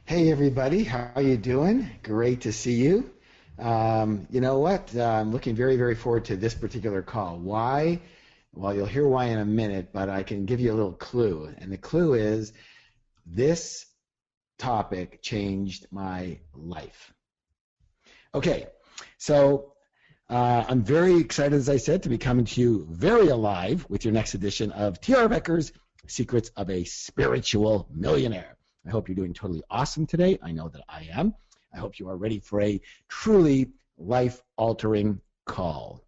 Hey everybody, how are you doing? Great to see you. You know what? I'm looking very, very forward to this particular call. Why? Well, you'll hear why in a minute, but I can give you a little clue. And the clue is this topic changed my life. Okay, so I'm very excited, as I said, to be coming to you very alive with your next edition of T.R. Becker's Secrets of a Spiritual Millionaire. I hope you're doing totally awesome today. I know that I am. I hope you are ready for a truly life-altering call.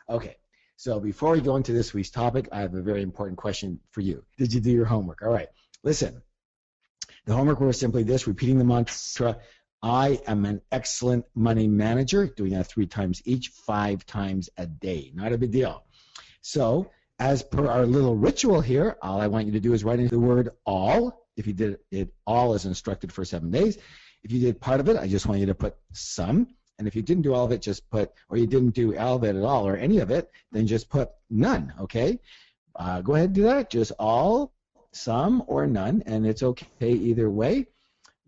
Okay, so before we go into this week's topic, I have a very important question for you. Did you do your homework? All right, listen. The homework was simply this, repeating the mantra, I am an excellent money manager, doing that 3 times each, 5 times a day. Not a big deal. So, as per our little ritual here, all I want you to do is write in the word all. If you did it all as instructed for 7 days. If you did part of it, I just want you to put some. And if you didn't do all of it, just put, or you didn't do all of it at all or any of it, then just put none, okay? Go ahead and do that. Just all, some, or none, and it's okay either way.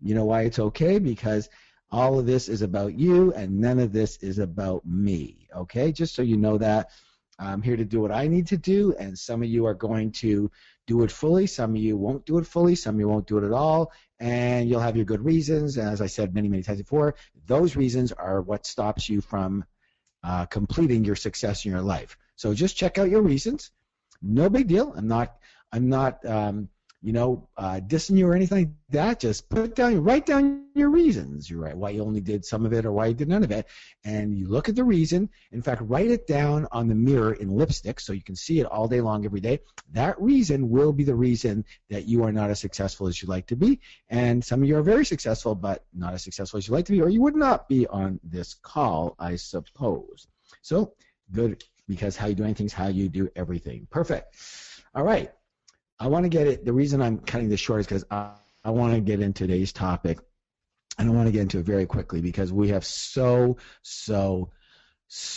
You know why it's okay? Because all of this is about you and none of this is about me, okay? Just so you know that. I'm here to do what I need to do, and some of you are going to do it fully. Some of you won't do it fully. Some of you won't do it at all, and you'll have your good reasons. And as I said many, many times before, those reasons are what stops you from completing your success in your life. So just check out your reasons. No big deal. I'm not dissing you or anything like that. Just write down your reasons. You're right, why you only did some of it or why you did none of it. And you look at the reason. In fact, write it down on the mirror in lipstick so you can see it all day long every day. That reason will be the reason that you are not as successful as you'd like to be. And some of you are very successful, but not as successful as you'd like to be, or you would not be on this call, I suppose. So, good, because how you do anything is how you do everything. Perfect. All right. I want to get it. The reason I'm cutting this short is because I want to get into today's topic, and I want to get into it very quickly because we have so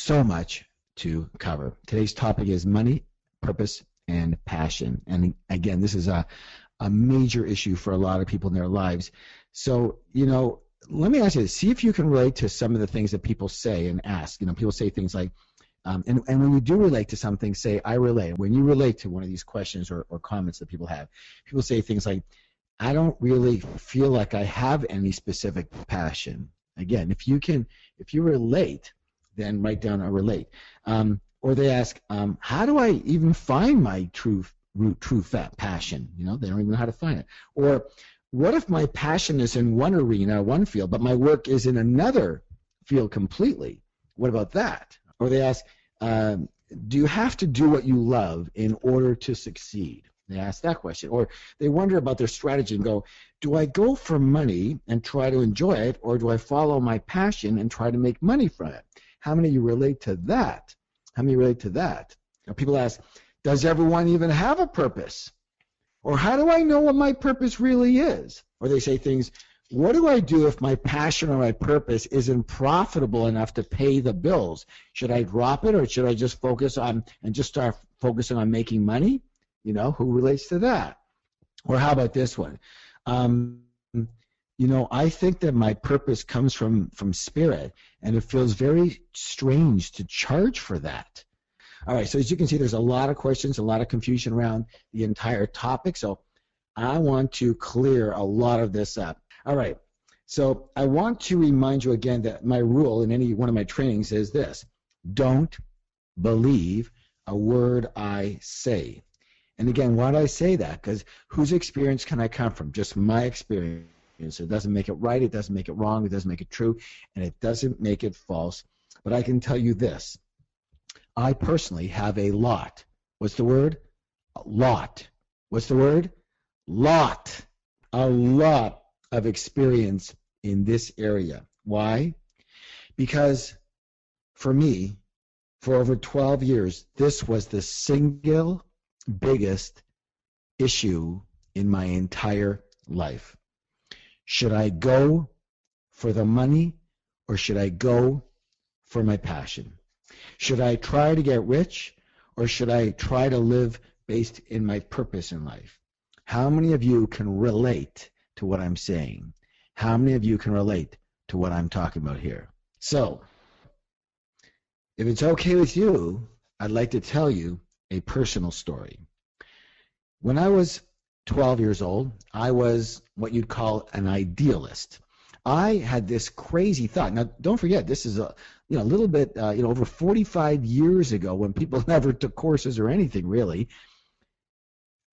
much to cover. Today's topic is money, purpose, and passion. And again, this is a major issue for a lot of people in their lives. So, let me ask you this. See if you can relate to some of the things that people say and ask. People say things like, and when you do relate to something, say, I relate. When you relate to one of these questions or comments that people have, people say things like, I don't really feel like I have any specific passion. Again, if you relate, then write down a relate. Or they ask, how do I even find my true passion? They don't even know how to find it. Or what if my passion is in one arena, one field, but my work is in another field completely? What about that? Or they ask, do you have to do what you love in order to succeed? They ask that question. Or they wonder about their strategy and go, do I go for money and try to enjoy it, or do I follow my passion and try to make money from it? How many of you relate to that? How many relate to that? Now, people ask, does everyone even have a purpose? Or how do I know what my purpose really is? Or they say things, what do I do if my passion or my purpose isn't profitable enough to pay the bills? Should I drop it, or should I just focus on and just start focusing on making money? Who relates to that? Or how about this one? I think that my purpose comes from spirit, and it feels very strange to charge for that. All right, so as you can see, there's a lot of questions, a lot of confusion around the entire topic, so I want to clear a lot of this up. All right, so I want to remind you again that my rule in any one of my trainings is this: don't believe a word I say. And again, why do I say that? Because whose experience can I come from? Just my experience. It doesn't make it right, it doesn't make it wrong, it doesn't make it true, and it doesn't make it false. But I can tell you this. I personally have a lot. What's the word? A lot. What's the word? Lot. A lot of experience in this area. Why? Because for me, for over 12 years, this was the single biggest issue in my entire life. Should I go for the money, or should I go for my passion? Should I try to get rich, or should I try to live based in my purpose in life? How many of you can relate to what I'm saying? How many of you can relate to what I'm talking about here? So, if it's okay with you, I'd like to tell you a personal story. When I was 12 years old, I was what you'd call an idealist. I had this crazy thought. Now, don't forget, this is a little bit over 45 years ago, when people never took courses or anything really.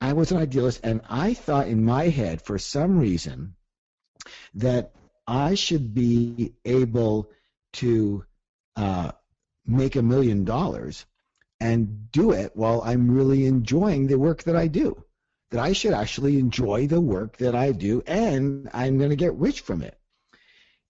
I was an idealist, and I thought in my head, for some reason, that I should be able to make $1 million and do it while I'm really enjoying the work that I do. That I should actually enjoy the work that I do, and I'm going to get rich from it.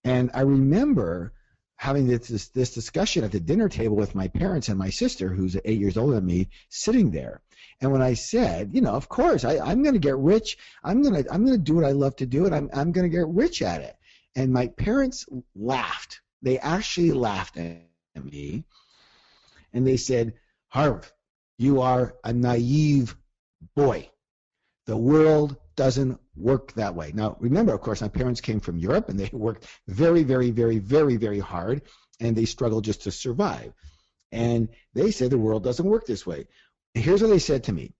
And I remember having this discussion at the dinner table with my parents and my sister, who's 8 years older than me, sitting there. And when I said, of course, I'm going to get rich. I'm going to do what I love to do, and I'm going to get rich at it. And my parents laughed. They actually laughed at me, and they said, "Harv, you are a naive boy. The world doesn't work that way." Now, remember, of course, my parents came from Europe, and they worked very, very, very, very, very hard, and they struggled just to survive. And they said the world doesn't work this way. Here's what they said to me: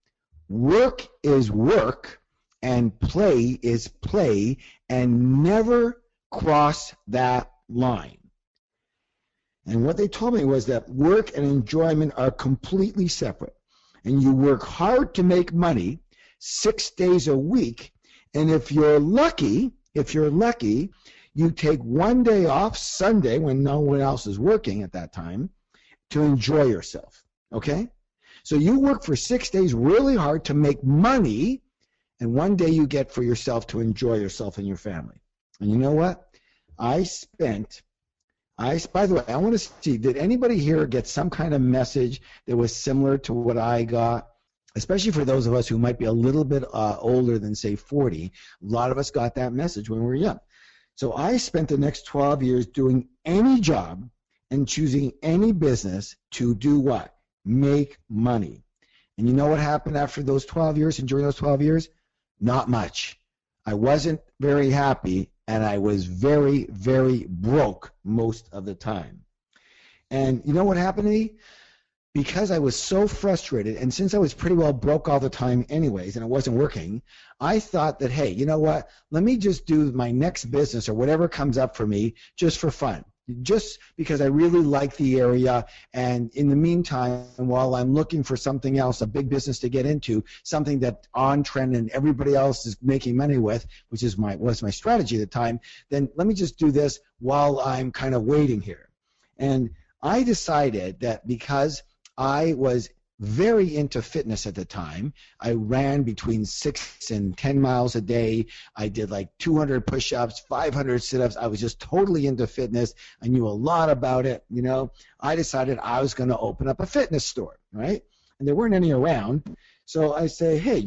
work is work, and play is play, and never cross that line. And what they told me was that work and enjoyment are completely separate. And you work hard to make money 6 days a week, and if you're lucky, you take one day off, Sunday, when no one else is working at that time, to enjoy yourself. Okay? So you work for 6 days really hard to make money, and one day you get for yourself to enjoy yourself and your family. And you know what? By the way, I want to see, did anybody here get some kind of message that was similar to what I got? Especially for those of us who might be a little bit older than, say, 40. A lot of us got that message when we were young. So I spent the next 12 years doing any job and choosing any business to do what? Make money. And you know what happened after those 12 years and during those 12 years? Not much. I wasn't very happy, and I was very, very broke most of the time. And you know what happened to me? Because I was so frustrated, and since I was pretty well broke all the time anyways, and it wasn't working, I thought that, hey, you know what? Let me just do my next business or whatever comes up for me just for fun, just because I really like the area. And in the meantime, while I'm looking for something else, a big business to get into, something that on trend and everybody else is making money with, which is was my strategy at the time, then let me just do this while I'm kind of waiting here. And I decided that because I was very into fitness at the time. I ran between 6 and 10 miles a day. I did like 200 push-ups, 500 sit-ups. I was just totally into fitness. I knew a lot about it. I decided I was going to open up a fitness store, right? And there weren't any around. So I say, hey,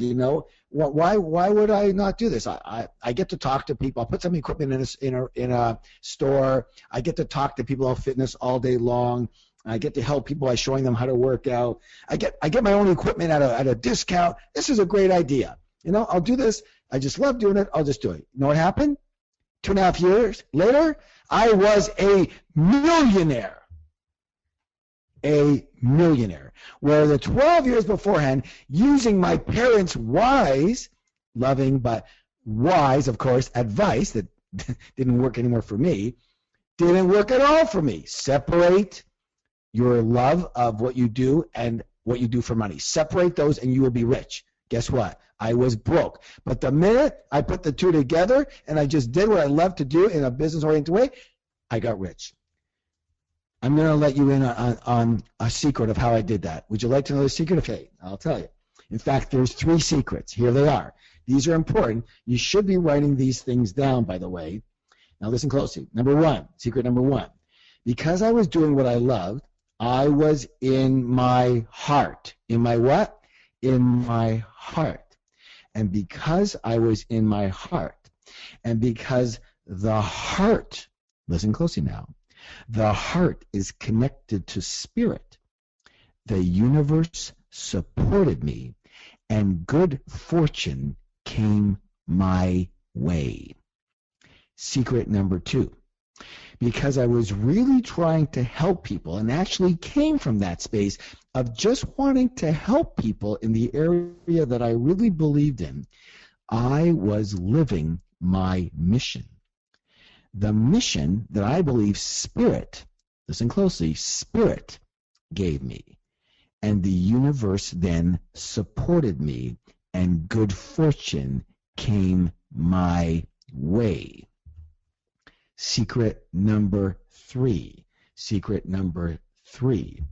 why would I not do this? I get to talk to people. I'll put some equipment in a store. I get to talk to people about fitness all day long. I get to help people by showing them how to work out. I get my own equipment at a discount. This is a great idea. I'll do this. I just love doing it. I'll just do it. You know what happened? 2.5 years later, I was a millionaire. A millionaire. Where the 12 years beforehand, using my parents' wise, loving but wise, of course, advice that didn't work anymore for me, didn't work at all for me. Separate your love of what you do and what you do for money. Separate those and you will be rich. Guess what? I was broke. But the minute I put the two together and I just did what I love to do in a business-oriented way, I got rich. I'm going to let you in on a secret of how I did that. Would you like to know the secret? Okay, I'll tell you. In fact, there's 3 secrets. Here they are. These are important. You should be writing these things down, by the way. Now listen closely. Secret number one. Because I was doing what I loved, I was in my heart. In my what? In my heart. And because I was in my heart, and because the heart, listen closely now, the heart is connected to spirit. the universe supported me, and good fortune came my way. Secret number 2. Because I was really trying to help people and actually came from that space of just wanting to help people in the area that I really believed in, I was living my mission. The mission that I believe Spirit, listen closely, Spirit gave me. And the universe then supported me, and good fortune came my way. Secret number 3. Secret number 3.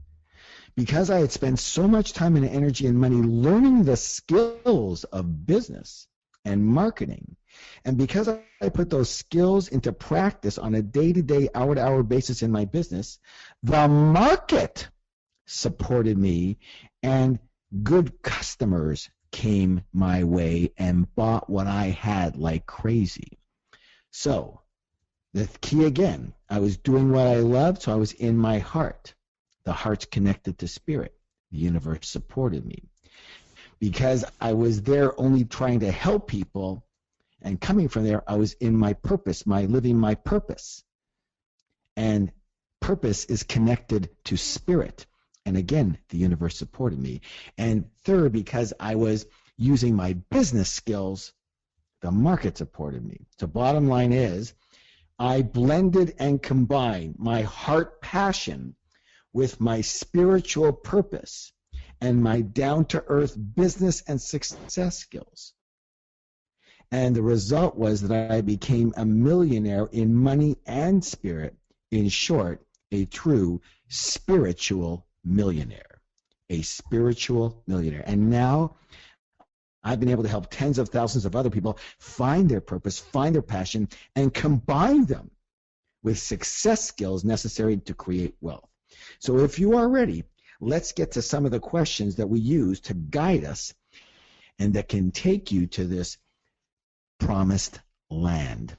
Because I had spent so much time and energy and money learning the skills of business and marketing, and because I put those skills into practice on a day-to-day, hour-to-hour basis in my business, the market supported me, and good customers came my way and bought what I had like crazy. So, the key again, I was doing what I loved, so I was in my heart. The heart's connected to Spirit. The universe supported me. Because I was there only trying to help people, and coming from there, I was in my purpose, living my purpose. And purpose is connected to Spirit. And again, the universe supported me. And third, because I was using my business skills, the market supported me. So bottom line is, I blended and combined my heart passion with my spiritual purpose and my down-to-earth business and success skills. And the result was that I became a millionaire in money and spirit. In short, a true spiritual millionaire. A spiritual millionaire. And now I've been able to help tens of thousands of other people find their purpose, find their passion, and combine them with success skills necessary to create wealth. So if you are ready, let's get to some of the questions that we use to guide us and that can take you to this promised land.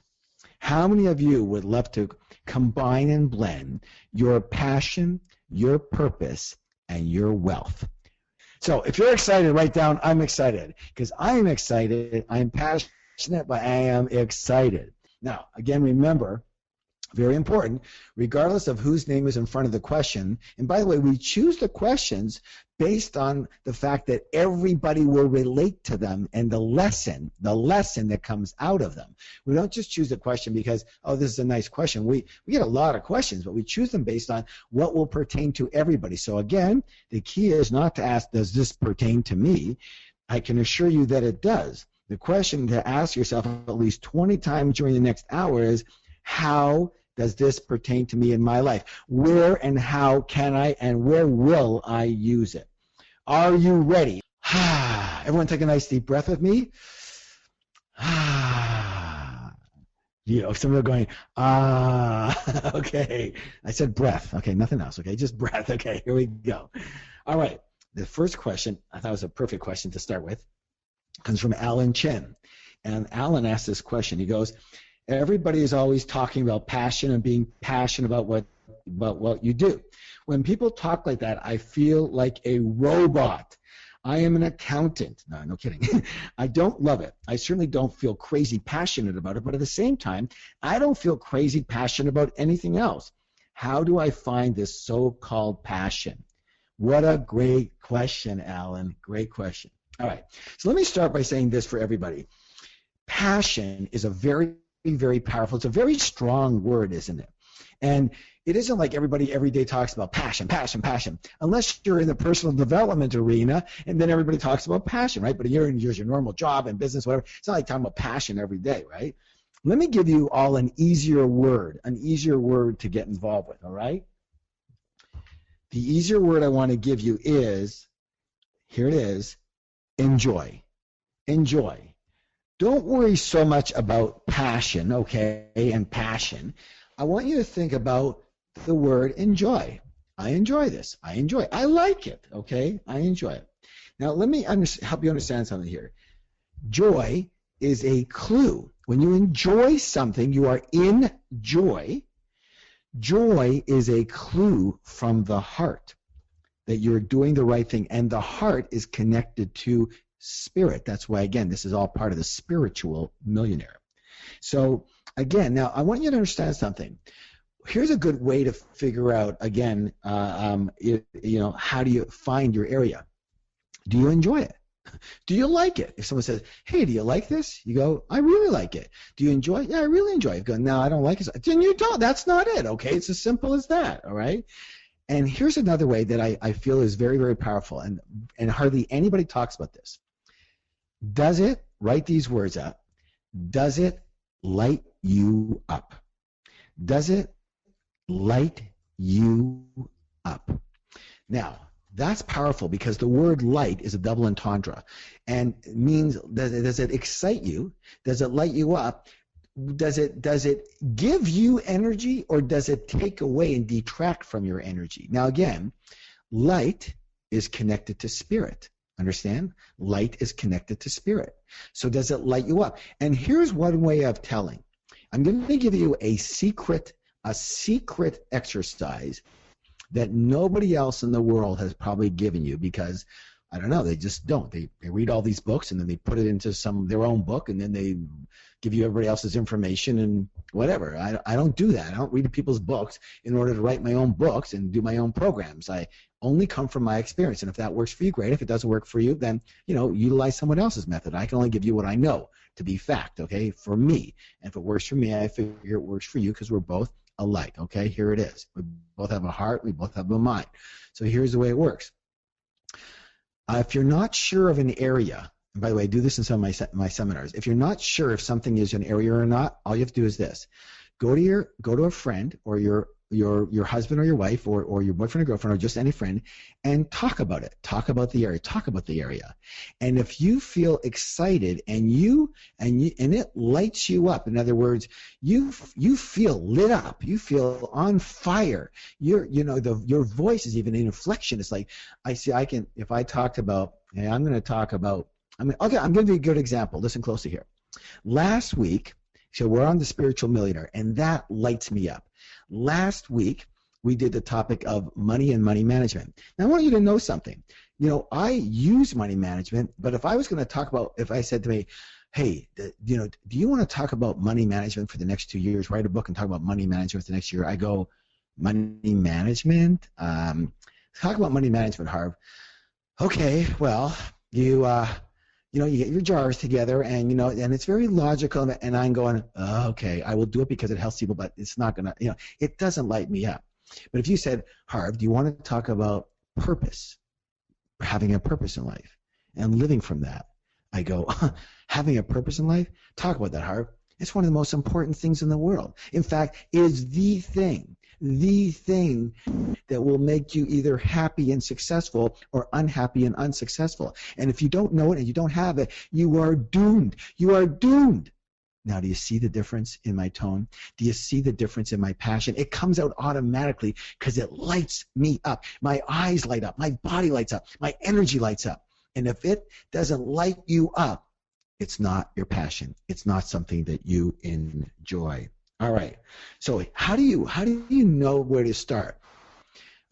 How many of you would love to combine and blend your passion, your purpose, and your wealth? So if you're excited, write down, I'm excited, because I am excited, I'm passionate, but I am excited. Now, again, remember, very important, regardless of whose name is in front of the question, and by the way, we choose the questions based on the fact that everybody will relate to them and the lesson that comes out of them. We don't just choose a question because, oh, this is a nice question. We get a lot of questions, but we choose them based on what will pertain to everybody. So again, the key is not to ask, does this pertain to me? I can assure you that it does. The question to ask yourself at least 20 times during the next hour is, how does this pertain to me in my life? Where and how can I and where will I use it? Are you ready? Everyone take a nice deep breath with me. You know, some are going, okay. I said breath. Okay, nothing else. Okay, just breath. Okay, here we go. All right. The first question, I thought was a perfect question to start with, comes from Alan Chen. And Alan asked this question. He goes, everybody is always talking about passion and being passionate about what you do. When people talk like that, I feel like a robot. I am an accountant. No kidding. I don't love it. I certainly don't feel crazy passionate about it, but at the same time, I don't feel crazy passionate about anything else. How do I find this so-called passion? What a great question, Alan. Great question. All right. So let me start by saying this for everybody. Passion is a very, very powerful, it's a very strong word, isn't it? And it isn't like everybody every day talks about passion, passion, passion, unless you're in the personal development arena, and then everybody talks about passion, right? But you're in your normal job and business, whatever. It's not like talking about passion every day, right? Let me give you all an easier word to get involved with, all right? The easier word I want to give you is, here it is, enjoy. Enjoy. Don't worry so much about passion, okay, and passion. I want you to think about the word enjoy. I enjoy this. I enjoy it. I like it, okay? I enjoy it. Now, let me help you understand something here. Joy is a clue. When you enjoy something, you are in joy. Joy is a clue from the heart. that you're doing the right thing, and the heart is connected to spirit. That's why, again, this is all part of the spiritual millionaire. So again, now I want you to understand something. Here's a good way to figure out, again, how do you find your area? Do you enjoy it? Do you like it? If someone says, hey, do you like this? You go, I really like it. Do you enjoy it? Yeah, I really enjoy it. You go, no, I don't like it. Then you don't. That's not it, okay? It's as simple as that, all right? And here's another way that I feel is very, very powerful, and hardly anybody talks about this. Does it, write these words up, does it light you up? Does it light you up? Now, that's powerful because the word light is a double entendre and means, does it excite you? Does it light you up? Does it give you energy, or does it take away and detract from your energy? Now, again, light is connected to spirit. Understand? Light is connected to spirit. So does it light you up? And here's one way of telling. I'm going to give you a secret exercise that nobody else in the world has probably given you, because I don't know, they just don't. They read all these books and then they put it into their own book, and then they give you everybody else's information and whatever. I don't do that. I don't read people's books in order to write my own books and do my own programs. I only come from my experience, and if that works for you, great. If it doesn't work for you, then utilize someone else's method. I can only give you what I know to be fact, okay, for me. And if it works for me, I figure it works for you, because we're both alike, okay? Here it is. We both have a heart. We both have a mind. So here's the way it works. If you're not sure of an area, and by the way, I do this in some of my seminars. If you're not sure if something is an area or not, all you have to do is this: go to a friend, or your husband or your wife, or your boyfriend or girlfriend, or just any friend, and talk about it. Talk about the area. And if you feel excited and it lights you up, in other words, you feel lit up, you feel on fire. Your voice is even an inflection. It's like, I'm going to give you a good example. Listen closely here. Last week, so we're on the Spiritual Millionaire, and that lights me up. Last week, we did the topic of money and money management. Now, I want you to know something. I use money management, but if I was going to talk about, if I said to me, hey, do you want to talk about money management for the next 2 years? Write a book and talk about money management for the next year. I go, money management? Talk about money management, Harv. Okay, well, you get your jars together, and and it's very logical, and I'm going, okay, I will do it because it helps people, but it's not going to, it doesn't light me up. But if you said, Harv, do you want to talk about purpose, having a purpose in life, and living from that? I go, having a purpose in life? Talk about that, Harv. It's one of the most important things in the world. In fact, it is the thing that will make you either happy and successful or unhappy and unsuccessful. And if you don't know it and you don't have it, you are doomed. You are doomed. Now, do you see the difference in my tone? Do you see the difference in my passion? It comes out automatically because it lights me up. My eyes light up. My body lights up. My energy lights up. And if it doesn't light you up, it's not your passion. It's not something that you enjoy. All right. So how do you know where to start?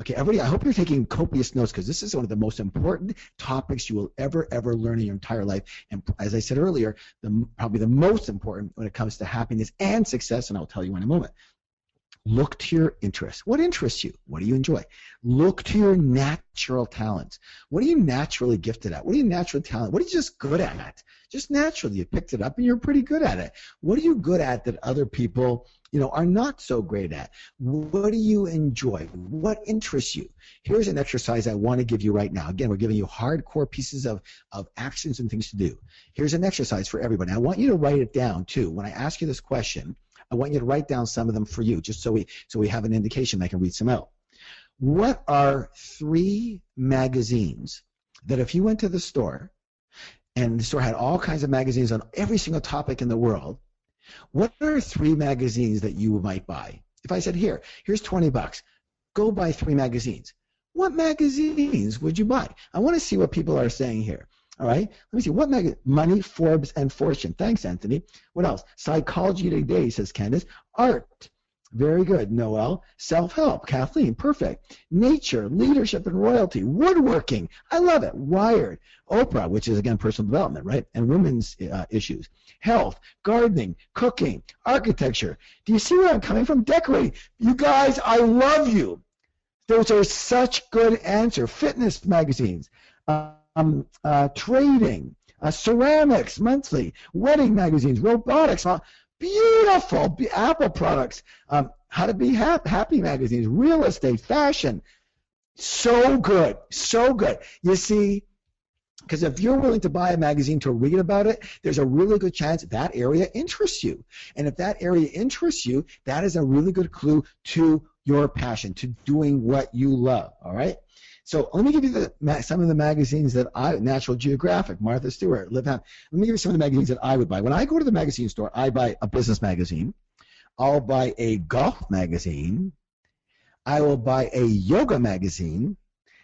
Okay, everybody, I hope you're taking copious notes, because this is one of the most important topics you will ever learn in your entire life. And as I said earlier, probably the most important when it comes to happiness and success, and I'll tell you in a moment. Look to your interests. What interests you? What do you enjoy? Look to your natural talents. What are you naturally gifted at? What are you naturally talented? What are you just good at? Just naturally, you picked it up and you're pretty good at it. What are you good at that other people, are not so great at? What do you enjoy? What interests you? Here's an exercise I want to give you right now. Again, we're giving you hardcore pieces of actions and things to do. Here's an exercise for everybody. I want you to write it down too. When I ask you this question, I want you to write down some of them for you, just so we have an indication. I can read some out. What are 3 magazines that if you went to the store, and the store had all kinds of magazines on every single topic in the world, what are 3 magazines that you might buy? If I said, here's $20, go buy 3 magazines. What magazines would you buy? I want to see what people are saying here. All right, let me see. What magazine? Money, Forbes, and Fortune. Thanks, Anthony. What else? Psychology Today, says Candace. Art. Very good, Noel. Self-help, Kathleen, perfect. Nature, leadership and royalty, woodworking, I love it. Wired, Oprah, which is again personal development, right? And women's issues. Health, gardening, cooking, architecture. Do you see where I'm coming from? Decorating. You guys, I love you. Those are such good answers. Fitness magazines, trading, ceramics, monthly, wedding magazines, robotics. Beautiful Apple products, how to be happy magazines, real estate, fashion. So good, so good. You see, because if you're willing to buy a magazine to read about it, there's a really good chance that area interests you. And if that area interests you, that is a really good clue to your passion, to doing what you love, all right? So let me give you some of the magazines that Natural Geographic, Martha Stewart, Live Happy. Let me give you some of the magazines that I would buy. When I go to the magazine store, I buy a business magazine. I'll buy a golf magazine. I will buy a yoga magazine.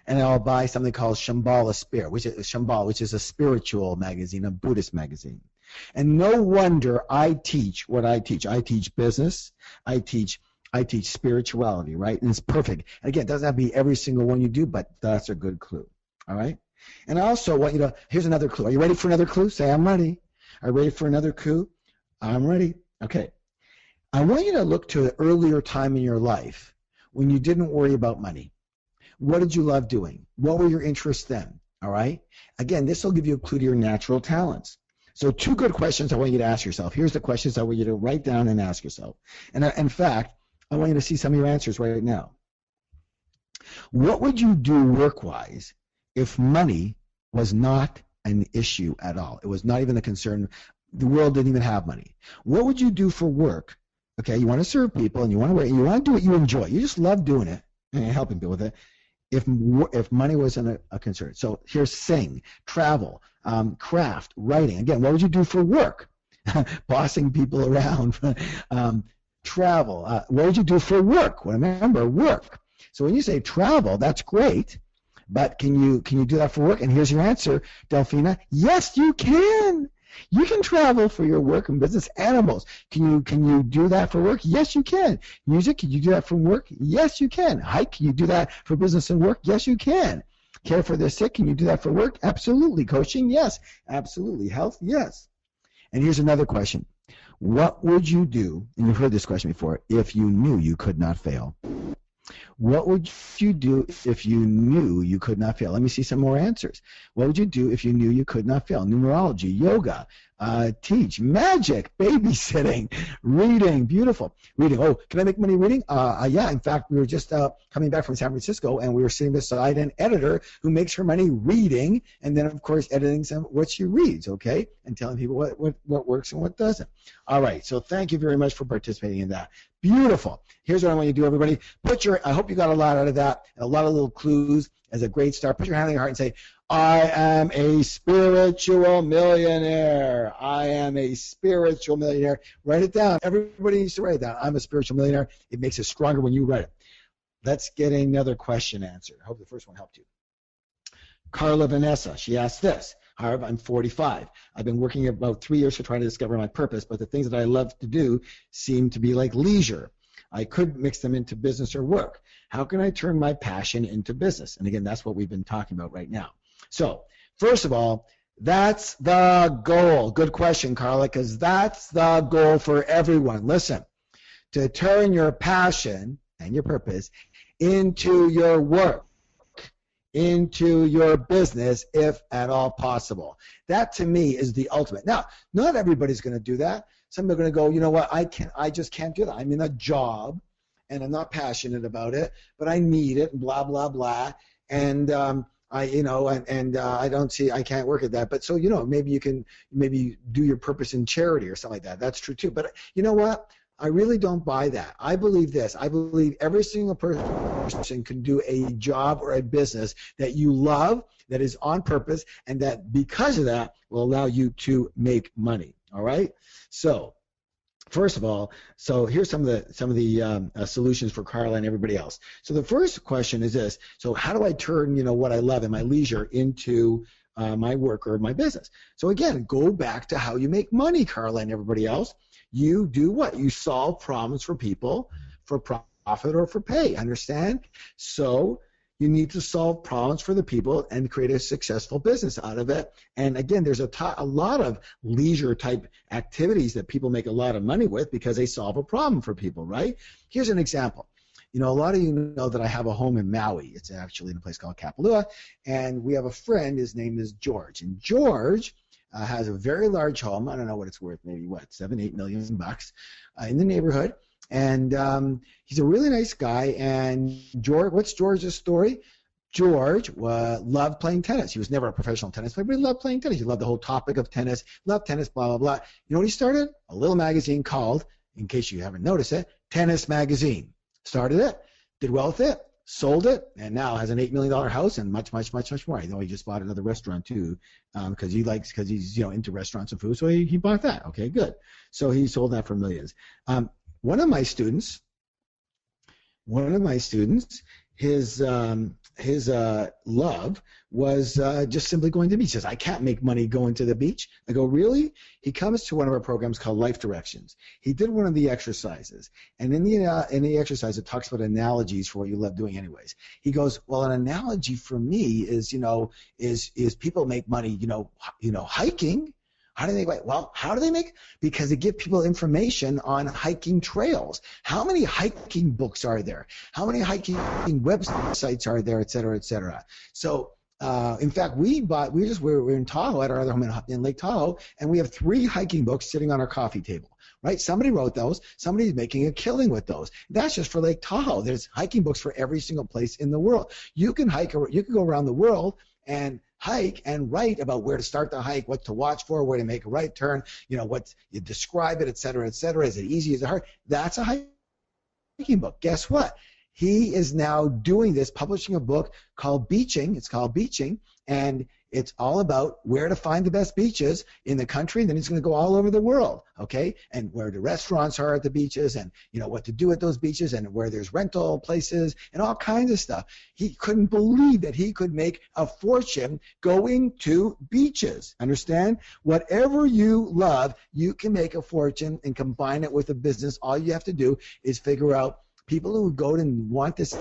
And I'll buy something called Shambhala Spirit, which is a spiritual magazine, a Buddhist magazine. And no wonder I teach what I teach. I teach business. I teach spirituality, right? And it's perfect. And again, it doesn't have to be every single one you do, but that's a good clue, all right? And I also want you to, here's another clue. Are you ready for another clue? Say, I'm ready. Are you ready for another clue? I'm ready. Okay. I want you to look to an earlier time in your life when you didn't worry about money. What did you love doing? What were your interests then, all right? Again, this will give you a clue to your natural talents. So 2 good questions I want you to ask yourself. Here's the questions I want you to write down and ask yourself. And in fact, I want you to see some of your answers right now. What would you do work-wise if money was not an issue at all? It was not even a concern. The world didn't even have money. What would you do for work? Okay, you want to serve people and you want to do what you enjoy. You just love doing it and helping people with it. If money wasn't a concern. So here's sing, travel, craft, writing. Again, what would you do for work? Bossing people around. Travel. What would you do for work? Well, remember, work. So when you say travel, that's great, but can you do that for work? And here's your answer, Delphina. Yes, you can. You can travel for your work and business. Animals. Can you do that for work? Yes, you can. Music. Can you do that for work? Yes, you can. Hike. Can you do that for business and work? Yes, you can. Care for the sick. Can you do that for work? Absolutely. Coaching. Yes. Absolutely. Health. Yes. And here's another question. What would you do, and you've heard this question before, if you knew you could not fail? What would you do if you knew you could not fail? Let me see some more answers. What would you do if you knew you could not fail? Numerology, yoga, teach, magic, babysitting, reading, beautiful. Reading, oh, can I make money reading? Yeah, in fact, we were just coming back from San Francisco, and we were sitting beside an editor who makes her money reading, and then, of course, editing what she reads, okay, and telling people what works and what doesn't. All right, so thank you very much for participating in that. Beautiful. Here's what I want you to do, everybody. I hope you got a lot out of that, and a lot of little clues as a great start. Put your hand on your heart and say, I am a spiritual millionaire. I am a spiritual millionaire. Write it down. Everybody needs to write it down. I'm a spiritual millionaire. It makes it stronger when you write it. Let's get another question answered. I hope the first one helped you. Carla Vanessa, she asked this. However, I'm 45. I've been working about 3 years to try to discover my purpose, but the things that I love to do seem to be like leisure. I could mix them into business or work. How can I turn my passion into business? And again, that's what we've been talking about right now. So, first of all, that's the goal. Good question, Carla, because that's the goal for everyone. Listen, to turn your passion and your purpose into your work, into your business, if at all possible. That, to me, is the ultimate. Now, not everybody's going to do that. Some are going to go, you know what, I just can't do that. I'm in a job, and I'm not passionate about it, but I need it, and blah, blah, blah, and I don't see, I can't work at that. But so, maybe you can do your purpose in charity or something like that. That's true, too. But you know what? I really don't buy that. I believe this. I believe every single person can do a job or a business that you love, that is on purpose, and that because of that will allow you to make money. All right? So, first of all, here's some of the solutions for Carla and everybody else. So the first question is this. So how do I turn, what I love in my leisure into my work or my business? So again, go back to how you make money, Carla and everybody else. You do what? You solve problems for people for profit or for pay, understand? So you need to solve problems for the people and create a successful business out of it. And again, there's a lot of leisure type activities that people make a lot of money with because they solve a problem for people, right? Here's an example. You know, a lot of you know that I have a home in Maui. It's actually in a place called Kapalua, and we have a friend. His name is George, and George has a very large home. I don't know what it's worth, maybe what, $7-8 million bucks in the neighborhood. And he's a really nice guy. And George, what's George's story? George loved playing tennis. He was never a professional tennis player, but he loved playing tennis. He loved the whole topic of tennis, loved tennis, blah, blah, blah. You know what he started? A little magazine called, in case you haven't noticed it, Tennis Magazine. Started it, did well with it, sold it, and now has an $8 million house and much, much, much, much more. I know he just bought another restaurant too, because he's into restaurants and food, so he bought that. Okay, good. So he sold that for millions. One of my students, his love was just simply going to the beach. He says, I can't make money going to the beach. I go, really? He comes to one of our programs called Life Directions. He did one of the exercises, and in the exercise, it talks about analogies for what you love doing anyways. He goes, well, an analogy for me is, is people make money, hiking. How do they make? Well, how do they make? Because they give people information on hiking trails. How many hiking books are there? How many hiking websites are there, et cetera, et cetera? So, in fact, we're in Tahoe at our other home in Lake Tahoe, and we have 3 hiking books sitting on our coffee table. Right? Somebody wrote those. Somebody's making a killing with those. That's just for Lake Tahoe. There's hiking books for every single place in the world. You can go around the world and hike and write about where to start the hike, what to watch for, where to make a right turn, what you describe it, et cetera, et cetera. Is it easy? Is it hard? That's a hiking book. Guess what? He is now doing this, publishing a book called Beaching. It's called Beaching, and it's all about where to find the best beaches in the country. And then he's going to go all over the world, okay? And where the restaurants are at the beaches, and what to do at those beaches, and where there's rental places, and all kinds of stuff. He couldn't believe that he could make a fortune going to beaches. Understand? Whatever you love, you can make a fortune and combine it with a business. All you have to do is figure out people who go and want this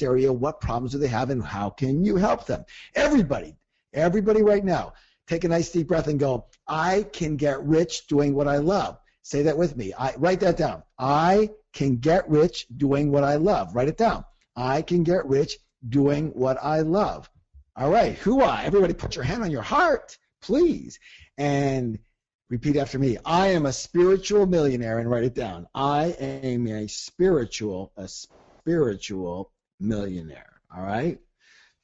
area, what problems do they have, and how can you help them? Everybody right now, take a nice deep breath and go, I can get rich doing what I love. Say that with me. Write that down. I can get rich doing what I love. Write it down. I can get rich doing what I love. All right. Hooah. Everybody put your hand on your heart, please. And repeat after me. I am a spiritual millionaire, and write it down. I am a spiritual millionaire. All right?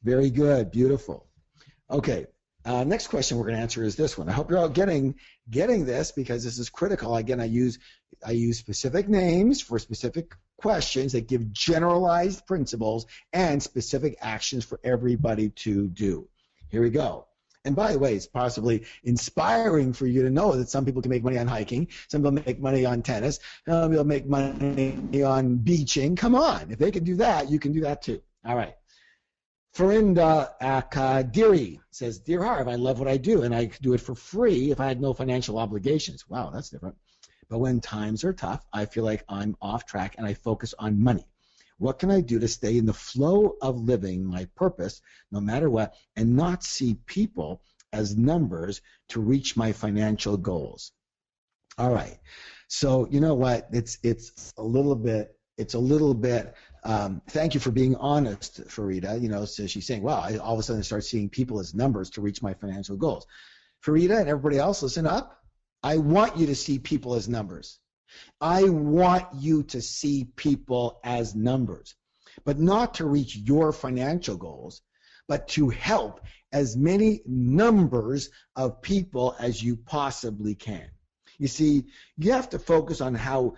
Very good. Beautiful. Okay. Next question we're going to answer is this one. I hope you're all getting this, because this is critical. Again, I use specific names for specific questions that give generalized principles and specific actions for everybody to do. Here we go. And by the way, it's possibly inspiring for you to know that some people can make money on hiking, some people make money on tennis, some people make money on beaching. Come on, if they can do that, you can do that too. All right. Farinda Akadiri says, Dear Harv, I love what I do, and I could do it for free if I had no financial obligations. Wow, that's different. But when times are tough, I feel like I'm off track and I focus on money. What can I do to stay in the flow of living my purpose, no matter what, and not see people as numbers to reach my financial goals? All right. So you know what? It's a little bit. Thank you for being honest, Farida. So she's saying, wow, I all of a sudden start seeing people as numbers to reach my financial goals. Farida and everybody else, listen up. I want you to see people as numbers. I want you to see people as numbers, but not to reach your financial goals, but to help as many numbers of people as you possibly can. You see, you have to focus on how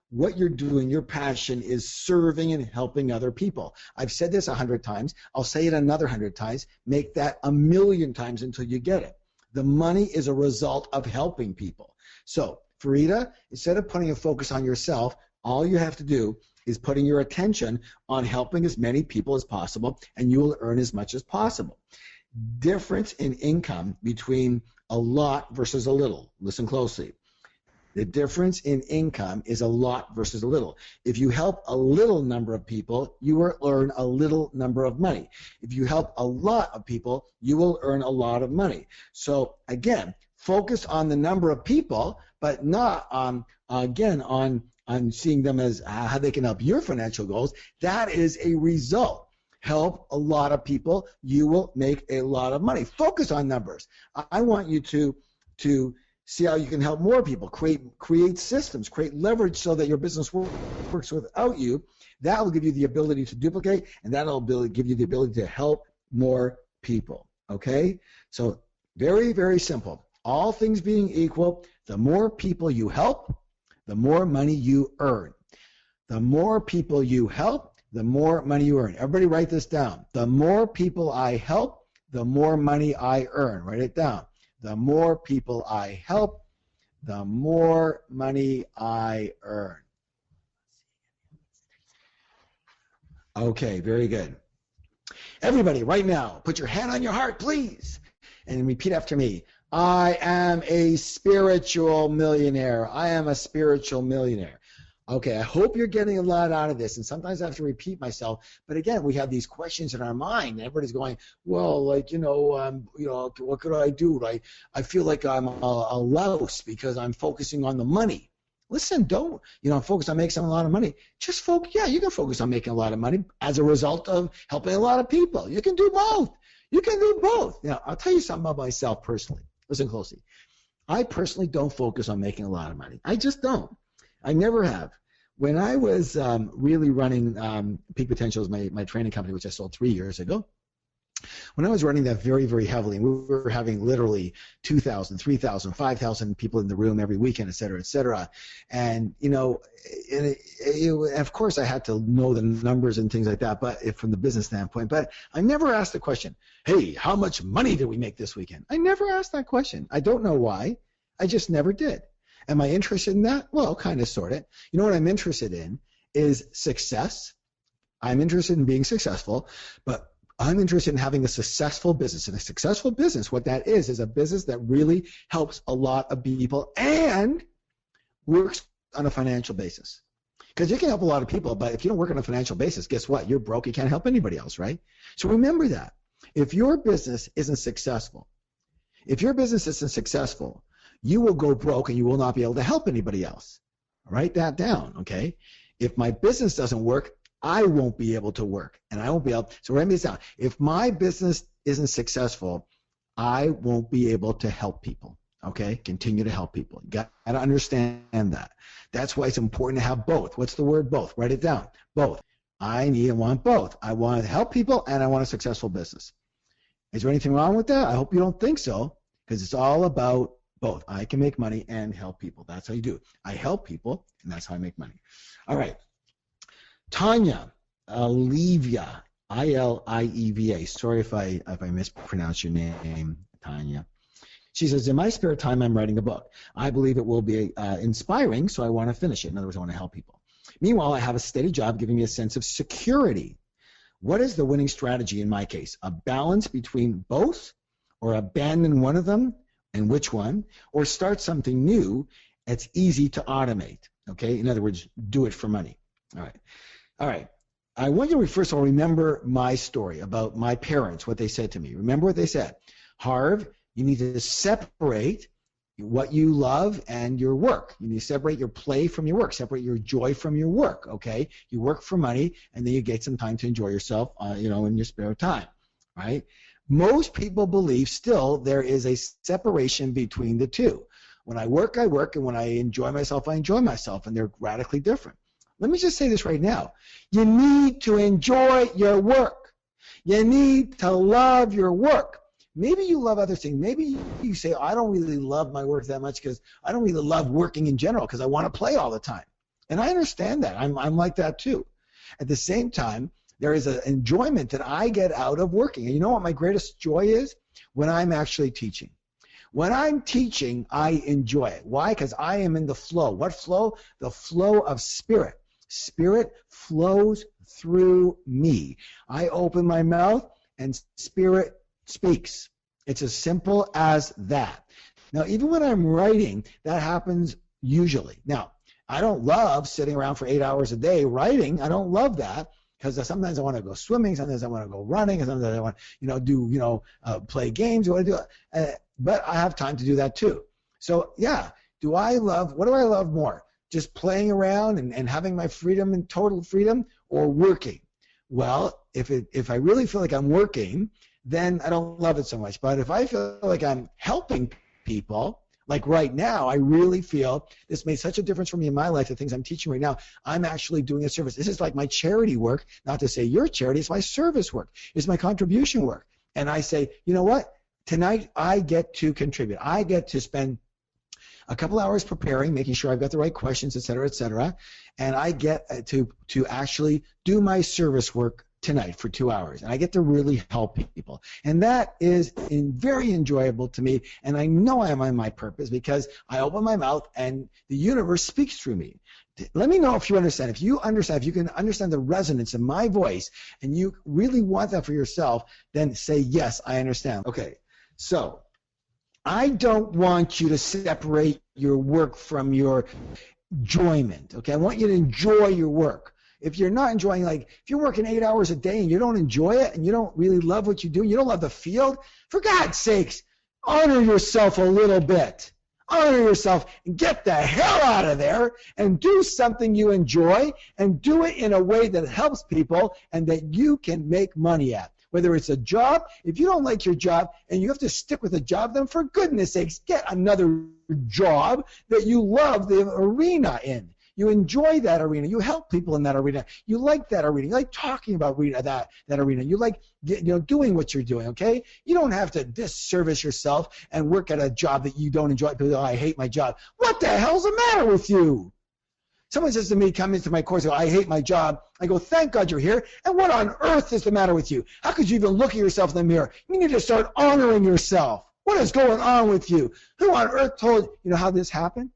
what you're doing, your passion is serving and helping other people. I've said this 100 times. I'll say it another 100 times. Make that 1,000,000 times until you get it. The money is a result of helping people. So, Farida, instead of putting a focus on yourself, all you have to do is putting your attention on helping as many people as possible, and you will earn as much as possible. Difference in income between a lot versus a little. Listen closely. The difference in income is a lot versus a little. If you help a little number of people, you will earn a little number of money. If you help a lot of people, you will earn a lot of money. So again, focus on the number of people, but not on seeing them as how they can help your financial goals. That is a result. Help a lot of people, you will make a lot of money. Focus on numbers. I want you to see how you can help more people, create systems, create leverage so that your business works without you. That will give you the ability to duplicate, and that will give you the ability to help more people, okay? So very, very simple. All things being equal, the more people you help, the more money you earn. The more people you help, the more money you earn. Everybody write this down. The more people I help, the more money I earn. Write it down. The more people I help, the more money I earn. Okay, very good. Everybody, right now, put your hand on your heart, please, and repeat after me. I am a spiritual millionaire. I am a spiritual millionaire. Okay, I hope you're getting a lot out of this, and sometimes I have to repeat myself. But again, we have these questions in our mind, and everybody's going, well, like, what could I do? I feel like I'm a louse because I'm focusing on the money. Listen, don't, focus on making a lot of money. Just focus, you can focus on making a lot of money as a result of helping a lot of people. You can do both. You can do both. Now, I'll tell you something about myself personally. Listen closely. I personally don't focus on making a lot of money. I just don't. I never have. When I was really running Peak Potential as my training company, which I sold 3 years ago, when I was running that very, very heavily, and we were having literally 2,000, 3,000, 5,000 people in the room every weekend, et cetera, et cetera. And, of course I had to know the numbers and things like that, but from the business standpoint. But I never asked the question, hey, how much money did we make this weekend? I never asked that question. I don't know why. I just never did. Am I interested in that? Well, kind of, sort of. You know what I'm interested in is success. I'm interested in being successful, but I'm interested in having a successful business. And a successful business, what that is a business that really helps a lot of people and works on a financial basis. Because you can help a lot of people, but if you don't work on a financial basis, guess what? You're broke. You can't help anybody else, right? So remember that. If your business isn't successful, you will go broke and you will not be able to help anybody else. Write that down, okay? If my business doesn't work, I won't be able to work, and I won't be able. So write this down. If my business isn't successful, I won't be able to help people. Okay, continue to help people. You got to understand that. That's why it's important to have both. What's the word both? Write it down. Both. I need and want both. I want to help people, and I want a successful business. Is there anything wrong with that? I hope you don't think so, because it's all about both. I can make money and help people. That's how you do it. I help people, and that's how I make money. All right. Tanya Alieva, I-L-I-E-V-A. Sorry if I mispronounce your name, Tanya. She says, in my spare time, I'm writing a book. I believe it will be inspiring, so I want to finish it. In other words, I want to help people. Meanwhile, I have a steady job giving me a sense of security. What is the winning strategy in my case? A balance between both, or abandon one of them, and which one? Or start something new that's easy to automate. Okay? In other words, do it for money. All right. I want you to first of all remember my story about my parents, what they said to me. Remember what they said. Harv, you need to separate what you love and your work. You need to separate your play from your work, separate your joy from your work, okay? You work for money, and then you get some time to enjoy yourself, in your spare time, right? Most people believe still there is a separation between the two. When I work, and when I enjoy myself, and they're radically different. Let me just say this right now. You need to enjoy your work. You need to love your work. Maybe you love other things. Maybe you say, I don't really love my work that much because I don't really love working in general because I want to play all the time. And I understand that. I'm like that too. At the same time, there is an enjoyment that I get out of working. And you know what my greatest joy is? When I'm actually teaching. When I'm teaching, I enjoy it. Why? Because I am in the flow. What flow? The flow of spirit. Spirit flows through me. I open my mouth and spirit speaks. It's as simple as that. Now, even when I'm writing, that happens usually. Now, I don't love sitting around for 8 hours a day writing. I don't love that because sometimes I want to go swimming, sometimes I want to go running, sometimes I want to play games. But I have time to do that too. So yeah, what do I love more? Just playing around and having my freedom and total freedom, or working? Well, if I really feel like I'm working, then I don't love it so much. But if I feel like I'm helping people, like right now, I really feel this made such a difference for me in my life, the things I'm teaching right now. I'm actually doing a service. This is like my charity work, not to say your charity, it's my service work. It's my contribution work. And I say, you know what? Tonight I get to contribute. I get to spend a couple hours preparing, making sure I've got the right questions, et cetera, and I get to actually do my service work tonight for 2 hours, and I get to really help people, and that is very enjoyable to me, and I know I am on my purpose because I open my mouth and the universe speaks through me. Let me know if you understand. If you can understand the resonance of my voice, and you really want that for yourself, then say, yes, I understand. Okay, so I don't want you to separate your work from your enjoyment. Okay, I want you to enjoy your work. If you're not enjoying, like if you're working 8 hours a day and you don't enjoy it and you don't really love what you do, you don't love the field, for God's sakes, honor yourself a little bit. Honor yourself and get the hell out of there and do something you enjoy, and do it in a way that helps people and that you can make money at. Whether it's a job, if you don't like your job and you have to stick with a job, then for goodness sakes, get another job that you love the arena in. You enjoy that arena. You help people in that arena. You like that arena. You like talking about that arena. You like doing what you're doing, okay? You don't have to disservice yourself and work at a job that you don't enjoy. People, I hate my job. What the hell's the matter with you? Someone says to me, come into my course, I hate my job. I go, thank God you're here. And what on earth is the matter with you? How could you even look at yourself in the mirror? You need to start honoring yourself. What is going on with you? Who on earth told you how this happened?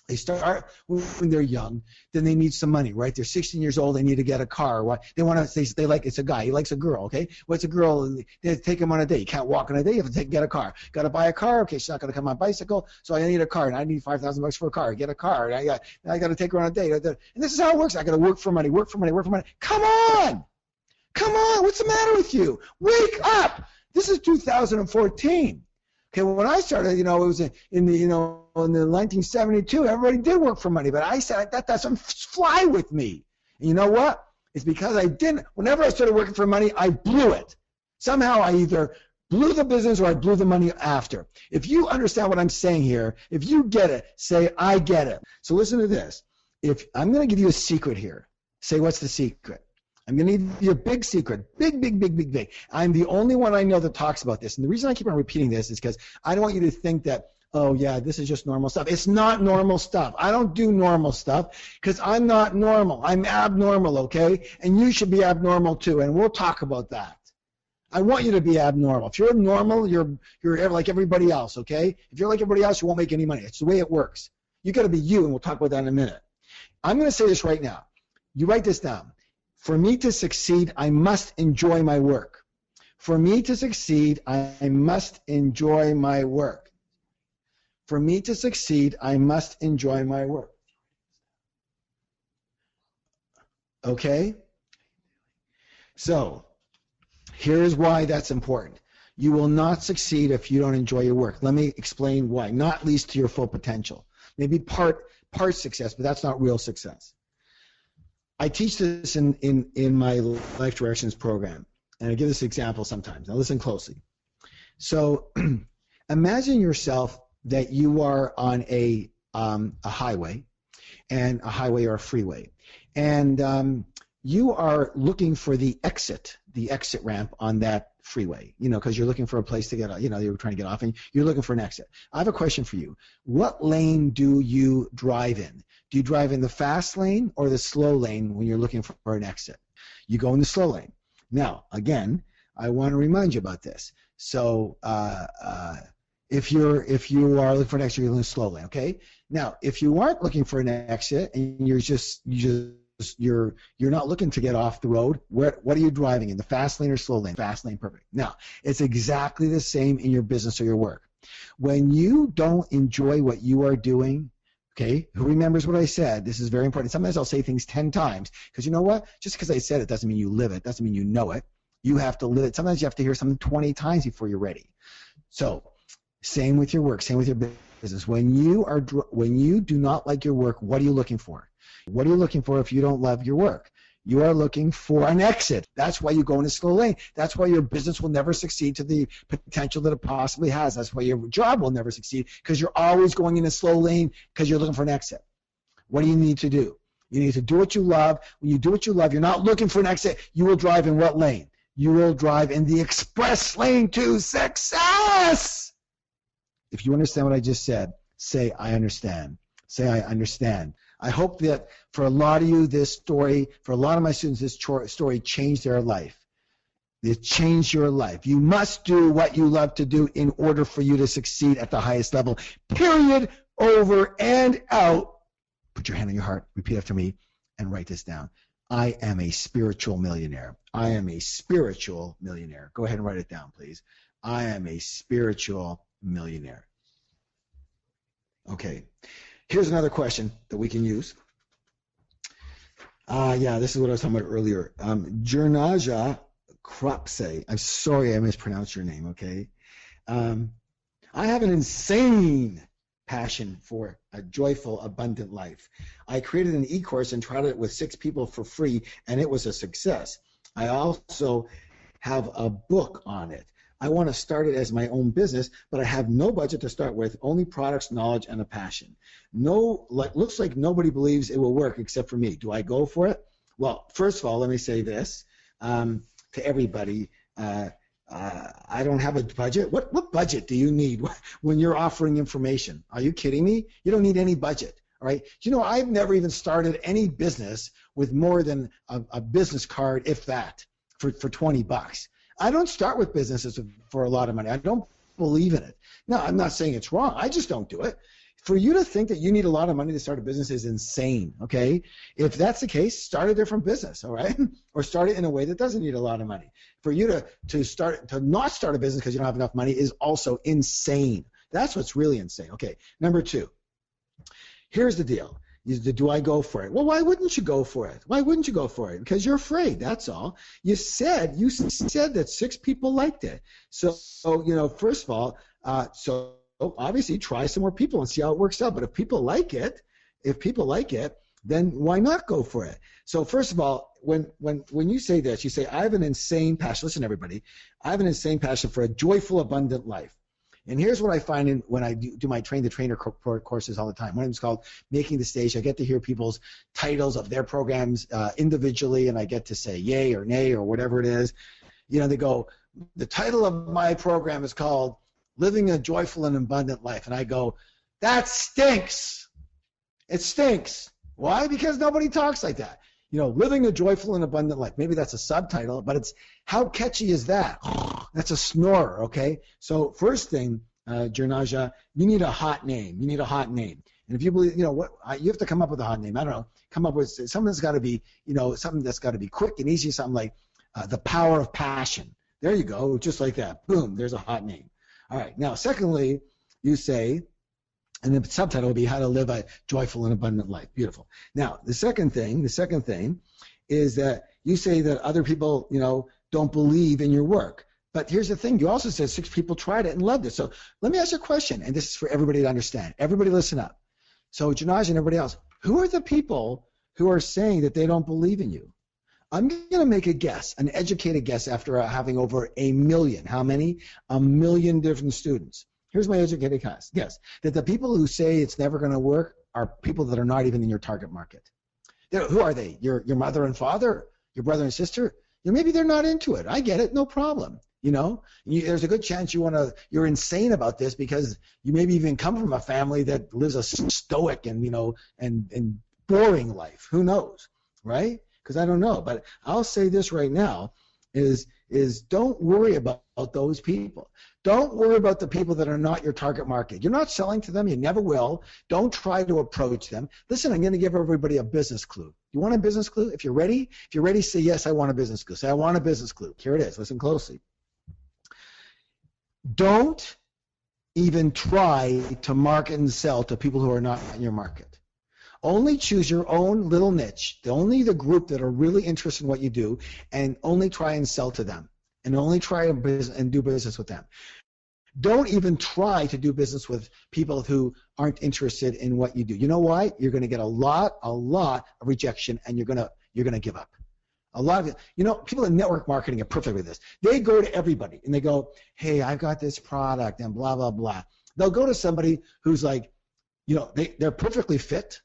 They start when they're young, then they need some money, right? They're 16 years old, they need to get a car. They want to, they like, it's a guy, he likes a girl, okay? Well, it's a girl, and they take him on a date. You can't walk on a date, you have to get a car. Got to buy a car, okay, she's not going to come on a bicycle, so I need a car, and I need $5,000 for a car. Get a car, and I got to take her on a date. And this is how it works. I got to work for money. Come on! Come on, what's the matter with you? Wake up! This is 2014. Okay, when I started, it was in the 1972. Everybody did work for money, but I said that doesn't fly with me. And you know what? It's because I didn't. Whenever I started working for money, I blew it. Somehow, I either blew the business or I blew the money after. If you understand what I'm saying here, if you get it, say I get it. So listen to this. If I'm going to give you a secret here, say what's the secret? I'm going to give you a big secret, big. I'm the only one I know that talks about this. And the reason I keep on repeating this is because I don't want you to think that, oh, yeah, this is just normal stuff. It's not normal stuff. I don't do normal stuff because I'm not normal. I'm abnormal, okay? And you should be abnormal too, and we'll talk about that. I want you to be abnormal. If you're normal, you're like everybody else, okay? If you're like everybody else, you won't make any money. It's the way it works. You got to be you, and we'll talk about that in a minute. I'm going to say this right now. You write this down. For me to succeed, I must enjoy my work. For me to succeed, I must enjoy my work. For me to succeed, I must enjoy my work. Okay? So, here's why that's important. You will not succeed if you don't enjoy your work. Let me explain why. Not least to your full potential. Maybe part success, but that's not real success. I teach this in my Life Directions program, and I give this example sometimes. Now listen closely. So imagine yourself that you are on a highway, and a highway or a freeway, and you are looking for the exit ramp on that freeway, because you're looking for a place to get out, you're trying to get off, and you're looking for an exit. I have a question for you. What lane do you drive in? Do you drive in the fast lane or the slow lane when you're looking for an exit? You go in the slow lane. Now, again, I want to remind you about this. So if you are looking for an exit, you're in the slow lane, okay? Now, if you aren't looking for an exit and you're not looking to get off the road, what are you driving in, the fast lane or slow lane? Fast lane, perfect. Now, it's exactly the same in your business or your work. When you don't enjoy what you are doing, Okay, who remembers what I said? This is very important. Sometimes I'll say things 10 times because you know what? Just because I said it doesn't mean you live it, doesn't mean you know it. You have to live it. Sometimes you have to hear something 20 times before you're ready. So, same with your work, same with your business. When you do not like your work, what are you looking for? What are you looking for if you don't love your work? You are looking for an exit. That's why you go in a slow lane. That's why your business will never succeed to the potential that it possibly has. That's why your job will never succeed because you're always going in a slow lane because you're looking for an exit. What do you need to do? You need to do what you love. When you do what you love, you're not looking for an exit. You will drive in what lane? You will drive in the express lane to success. If you understand what I just said, say, I understand. Say, I understand. I hope that for a lot of you, this story, for a lot of my students, this story changed their life. It changed your life. You must do what you love to do in order for you to succeed at the highest level. Period. Over and out. Put your hand on your heart. Repeat after me and write this down. I am a spiritual millionaire. I am a spiritual millionaire. Go ahead and write it down, please. I am a spiritual millionaire. Okay. Here's another question that we can use. This is what I was talking about earlier. Jernaja Kropse. I'm sorry I mispronounced your name, okay? I have an insane passion for a joyful, abundant life. I created an e-course and tried it with 6 people for free, and it was a success. I also have a book on it. I want to start it as my own business, but I have no budget to start with, only products, knowledge, and a passion. Looks like nobody believes it will work except for me. Do I go for it? Well, first of all, let me say this to everybody. I don't have a budget. What budget do you need when you're offering information? Are you kidding me? You don't need any budget. All right. You know, I've never even started any business with more than a business card, if that, for $20. I don't start with businesses for a lot of money. I don't believe in it. No, I'm not saying it's wrong. I just don't do it. For you to think that you need a lot of money to start a business is insane, okay? If that's the case, start a different business, all right? Or start it in a way that doesn't need a lot of money. For you to not start a business because you don't have enough money is also insane. That's what's really insane. Okay, number 2. Here's the deal. Do I go for it? Well, why wouldn't you go for it? Why wouldn't you go for it? Because you're afraid, that's all. You said that 6 people liked it. So first of all, obviously try some more people and see how it works out. But if people like it, then why not go for it? So first of all, when you say this, you say, I have an insane passion. Listen, everybody, I have an insane passion for a joyful, abundant life. And here's what I find when I do my Train the Trainer courses all the time. One of them is called Making the Stage. I get to hear people's titles of their programs individually, and I get to say yay or nay or whatever it is. You know, they go, the title of my program is called Living a Joyful and Abundant Life. And I go, that stinks. It stinks. Why? Because nobody talks like that. You know, living a joyful and abundant life. Maybe that's a subtitle, but it's how catchy is that? That's a snorer, okay? So first thing, Jernaja, you need a hot name. You need a hot name. And if you believe, you have to come up with a hot name. I don't know. Come up with something that's got to be, something that's got to be quick and easy. Something like The Power of Passion. There you go, just like that. Boom, there's a hot name. All right. Now, secondly, you say, and the subtitle will be How to Live a Joyful and Abundant Life. Beautiful. Now, the second thing is that you say that other people, don't believe in your work. But here's the thing. You also said 6 people tried it and loved it. So let me ask you a question, and this is for everybody to understand. Everybody listen up. So Janaj and everybody else, who are the people who are saying that they don't believe in you? I'm going to make a guess, an educated guess after having over 1 million. How many? 1 million different students. Here's my educated guess, that the people who say it's never going to work are people that are not even in your target market. Who are they? Your mother and father? Your brother and sister? Maybe they're not into it. I get it. No problem. There's a good chance you're insane about this because you maybe even come from a family that lives a stoic and boring life. Who knows, right? Because I don't know. But I'll say this right now is don't worry about those people. Don't worry about the people that are not your target market. You're not selling to them. You never will. Don't try to approach them. Listen, I'm going to give everybody a business clue. You want a business clue? If you're ready, say, yes, I want a business clue. Say, I want a business clue. Here it is. Listen closely. Don't even try to market and sell to people who are not in your market. Only choose your own little niche, only the group that are really interested in what you do, and only try and sell to them, and only try and do business with them. Don't even try to do business with people who aren't interested in what you do. You know why? You're going to get a lot of rejection, and you're going to give up. A lot of it, people in network marketing are perfect with this. They go to everybody and they go, hey, I've got this product and blah, blah, blah. They'll go to somebody who's like, they're perfectly fit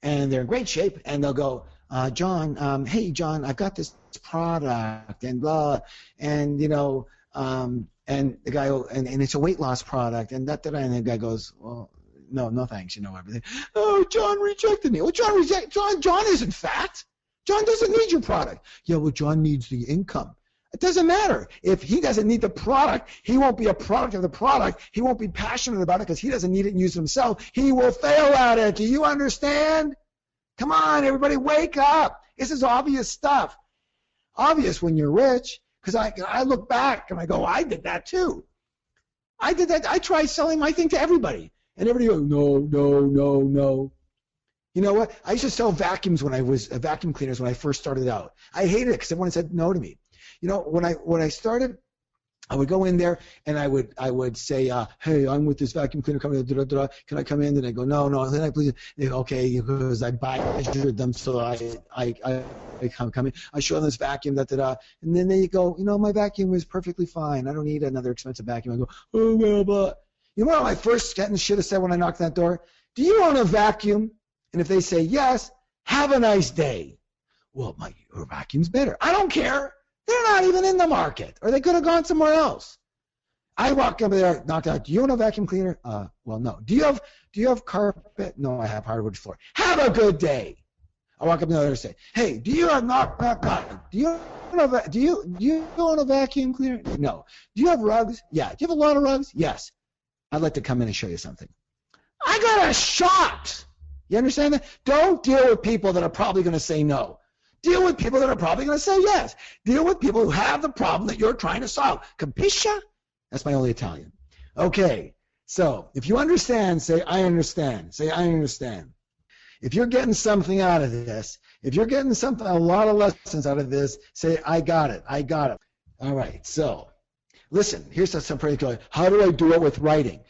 and they're in great shape, and they'll go, John, hey, John, I've got this product and blah, and, and the guy, and it's a weight loss product, and and the guy goes, well, no thanks, everything. Oh, John rejected me. Well, John isn't fat. John doesn't need your product. Yeah, well, John needs the income. It doesn't matter. If he doesn't need the product, he won't be a product of the product. He won't be passionate about it because he doesn't need it and use it himself. He will fail at it. Do you understand? Come on, everybody, wake up. This is obvious stuff. Obvious when you're rich, because I look back and I go, I did that too. I did that. I tried selling my thing to everybody. And everybody goes, no. You know what? I used to sell vacuums vacuum cleaners when I first started out. I hated it because everyone said no to me. When I started, I would go in there and I would say, hey, I'm with this vacuum cleaner company. Can I come in? And they go, no. Then I please. They go, okay, because I measured them, so I come in. I show them this vacuum, and then they go, my vacuum is perfectly fine. I don't need another expensive vacuum. I go, oh well, but what my first sentence should have said when I knocked on that door? Do you own a vacuum? And if they say yes, have a nice day. Well, your vacuum's better. I don't care. They're not even in the market, or they could have gone somewhere else. I walk up there, knocked out. Do you own a vacuum cleaner? Well, no. Do you have carpet? No, I have hardwood floor. Have a good day. I walk up the other and say, hey, do you have Do you own a vacuum cleaner? No. Do you have rugs? Yeah. Do you have a lot of rugs? Yes. I'd like to come in and show you something. I got a shot. You understand that? Don't deal with people that are probably going to say no. Deal with people that are probably going to say yes. Deal with people who have the problem that you're trying to solve. Capisce? That's my only Italian. Okay, so if you understand, say, I understand. Say, I understand. If you're getting something out of this, if you're getting a lot of lessons out of this, say, I got it. I got it. All right, so listen, here's some pretty cool. How do I do it with writing?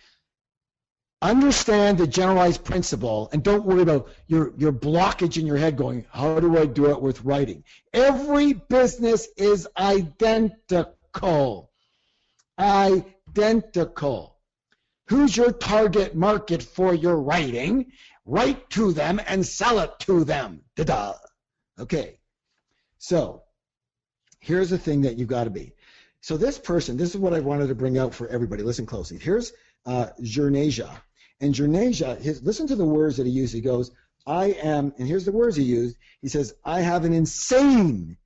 Understand the generalized principle and don't worry about your blockage in your head going, how do I do it with writing? Every business is identical. Identical. Who's your target market for your writing? Write to them and sell it to them. Ta-da. Okay. So here's the thing that you've got to be. So this is what I wanted to bring out for everybody. Listen closely. Here's Jernasia. And Jernasia, listen to the words that he used. He goes, I am, and here's the words he used. He says, I have an insane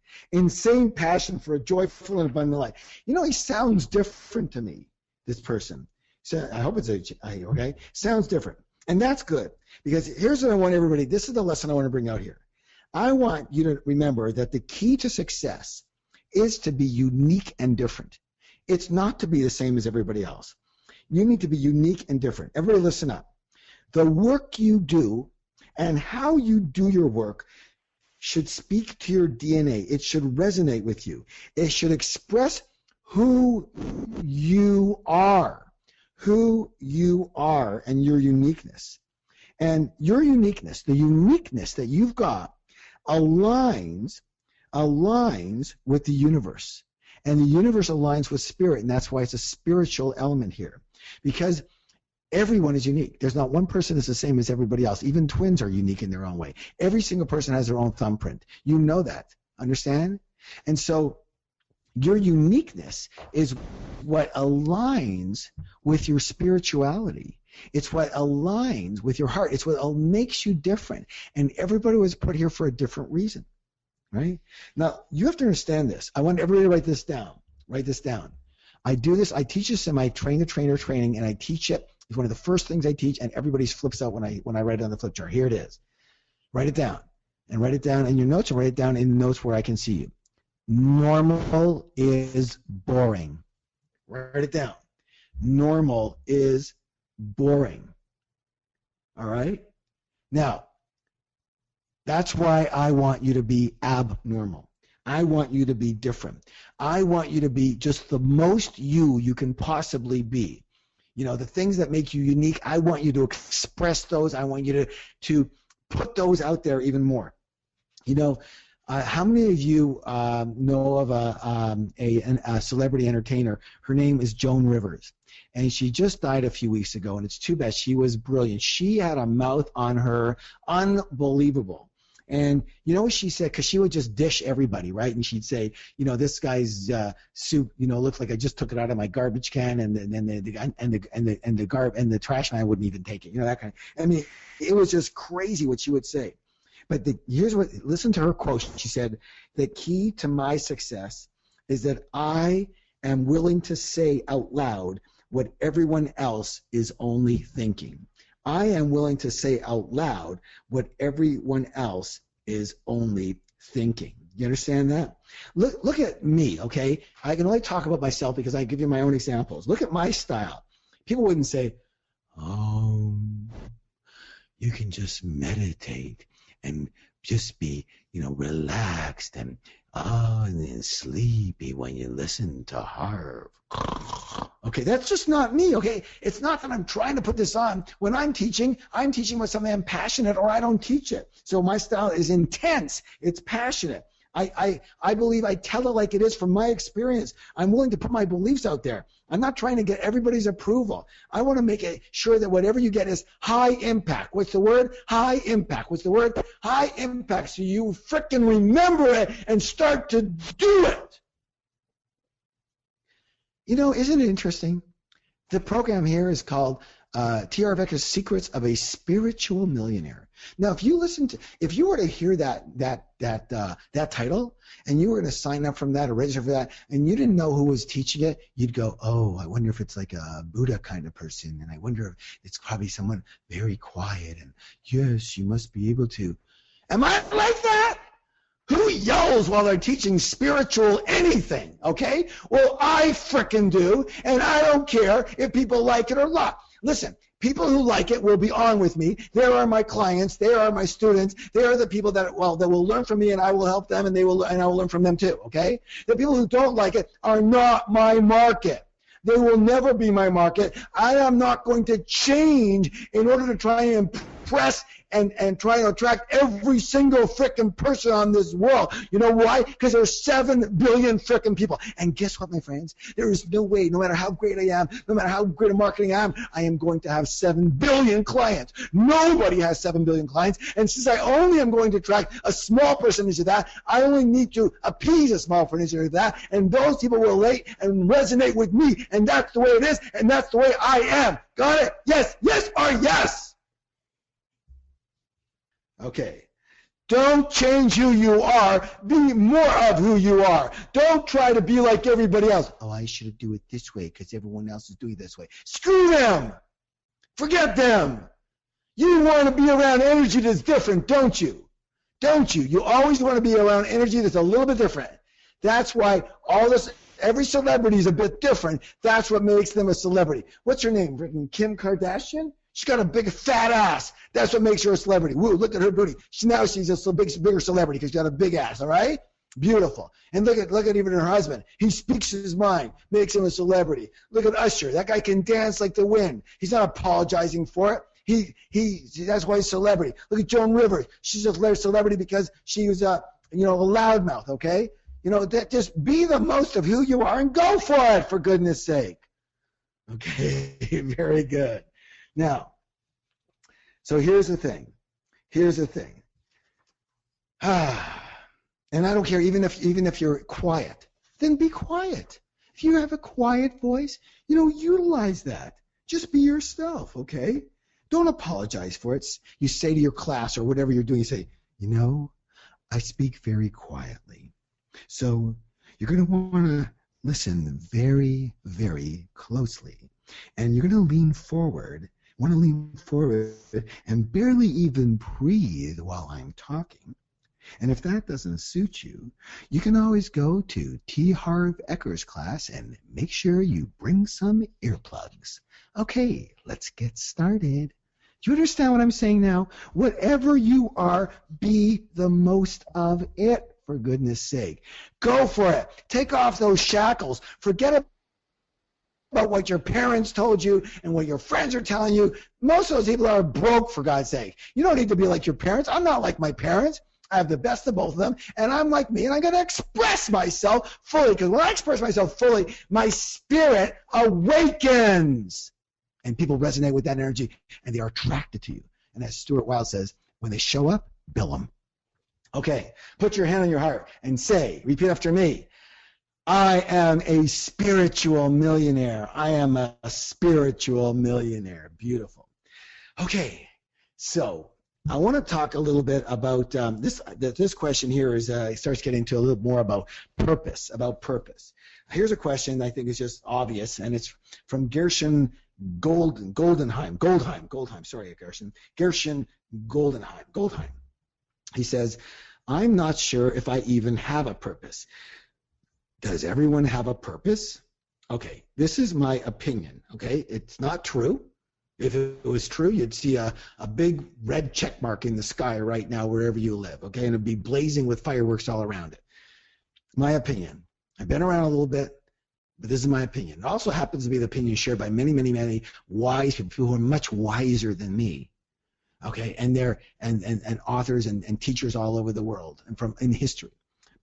passion for a joyful and abundant life. He sounds different to me, this person. So I hope it's okay? Sounds different. And that's good. Because here's what I want everybody, this is the lesson I want to bring out here. I want you to remember that the key to success is to be unique and different. It's not to be the same as everybody else. You need to be unique and different. Everybody listen up. The work you do and how you do your work should speak to your DNA. It should resonate with you. It should express who you are and your uniqueness. And your uniqueness, the uniqueness that you've got, aligns with the universe. And the universe aligns with spirit, and that's why it's a spiritual element here. Because everyone is unique. There's not one person that's the same as everybody else. Even twins are unique in their own way. Every single person has their own thumbprint. You know that. Understand? And so your uniqueness is what aligns with your spirituality. It's what aligns with your heart. It's what makes you different. And everybody was put here for a different reason. Right? Now, you have to understand this. I want everybody to write this down. Write this down. I do this. I teach this in my train the trainer training, and I teach it. It's one of the first things I teach, and everybody flips out when I write it on the flip chart. Here it is. Write it down. And write it down in your notes, and write it down in notes where I can see you. Normal is boring. Write it down. normal is boring. All right? Now, that's why I want you to be abnormal. I want you to be different. I want you to be just the most you can possibly be. You know, the things that make you unique, I want you to express those. I want you to put those out there even more. You know, how many of you know of a celebrity entertainer? Her name is Joan Rivers, and she just died a few weeks ago, and it's too bad. She was brilliant. She had a mouth on her, unbelievable. And you know what she said? Because she would just dish everybody, right? And she'd say, you know, this guy's soup, you know, looks like I just took it out of my garbage can, and the trash man wouldn't even take it. You know, that kind of. I mean, it was just crazy what she would say. But here's what. Listen to her quote. She said, "The key to my success is that I am willing to say out loud what everyone else is only thinking. I am willing to say out loud what everyone else is only thinking." You understand that? Look at me, okay? I can only talk about myself because I give you my own examples. Look at my style. People wouldn't say, "Oh, you can just meditate and just be, you know, relaxed and and sleepy when you listen to Harv." Okay, that's just not me, okay? It's not that I'm trying to put this on. When I'm teaching with something I'm passionate, or I don't teach it. So my style is intense. It's passionate. I believe I tell it like it is from my experience. I'm willing to put my beliefs out there. I'm not trying to get everybody's approval. I want to make it sure that whatever you get is high impact. What's the word? High impact. What's the word? High impact. So you frickin' remember it and start to do it. You know, isn't it interesting? The program here is called T.R. Vecker's Secrets of a Spiritual Millionaire. Now, if you were to hear that title, and you were going to sign up from that or register for that, and you didn't know who was teaching it, you'd go, "Oh, I wonder if it's like a Buddha kind of person, and I wonder if it's probably someone very quiet, and yes, you must be able to." Am I like that? Who yells while they're teaching spiritual anything, okay? Well, I frickin' do, and I don't care if people like it or not. Listen, people who like it will be on with me. They are my clients. They are my students. They are the people that will learn from me, and I will help them, and I will learn from them too, okay? The people who don't like it are not my market. They will never be my market. I am not going to change in order to try and impress and try to attract every single frickin' person on this world. You know why? Because there's 7 billion frickin' people. And guess what, my friends? There is no way, no matter how great I am, no matter how great a marketing I am going to have 7 billion clients. Nobody has 7 billion clients. And since I only am going to attract a small percentage of that, I only need to appease a small percentage of that. And those people will relate and resonate with me. And that's the way it is. And that's the way I am. Got it? Yes, yes, or yes. Okay. Don't change who you are. Be more of who you are. Don't try to be like everybody else. Oh, I should do it this way because everyone else is doing it this way. Screw them. Forget them. You want to be around energy that's different, don't you? Don't you? You always want to be around energy that's a little bit different. That's why every celebrity is a bit different. That's what makes them a celebrity. What's her name? Kim Kardashian? She's got a big fat ass. That's what makes her a celebrity. Woo, look at her booty. Now she's a bigger celebrity because she's got a big ass, all right? Beautiful. And look at even her husband. He speaks his mind, makes him a celebrity. Look at Usher. That guy can dance like the wind. He's not apologizing for it. That's why he's a celebrity. Look at Joan Rivers. She's a celebrity because she was a loudmouth, okay? Just be the most of who you are and go for it, for goodness sake. Okay, very good. Now, so here's the thing. And I don't care, even if you're quiet, then be quiet. If you have a quiet voice, utilize that. Just be yourself, okay? Don't apologize for it. You say to your class or whatever you're doing, you say, I speak very quietly. So you're going to want to listen very, very closely. And you're going to lean forward and barely even breathe while I'm talking. And if that doesn't suit you, you can always go to T. Harv Eker's class and make sure you bring some earplugs. Okay, let's get started. Do you understand what I'm saying now? Whatever you are, be the most of it, for goodness sake. Go for it. Take off those shackles. Forget about what your parents told you and what your friends are telling you. Most of those people are broke, for God's sake. You don't need to be like your parents. I'm not like my parents. I have the best of both of them, and I'm like me, and I got to express myself fully, because when I express myself fully, my spirit awakens, and people resonate with that energy, and they are attracted to you. And as Stuart Wilde says, when they show up, bill them. Okay, put your hand on your heart and say, repeat after me, I am a spiritual millionaire. I am a spiritual millionaire. Beautiful. Okay, so I want to talk a little bit about this question here is starts getting to a little more about purpose. Here's a question I think is just obvious, and it's from Gershon Goldheim. He says, I'm not sure if I even have a purpose. Does everyone have a purpose? Okay, this is my opinion, okay? It's not true. If it was true, you'd see a big red check mark in the sky right now wherever you live, okay? And it'd be blazing with fireworks all around it. My opinion. I've been around a little bit, but this is my opinion. It also happens to be the opinion shared by many, many, many wise people who are much wiser than me, okay? And they're and authors and teachers all over the world and in history.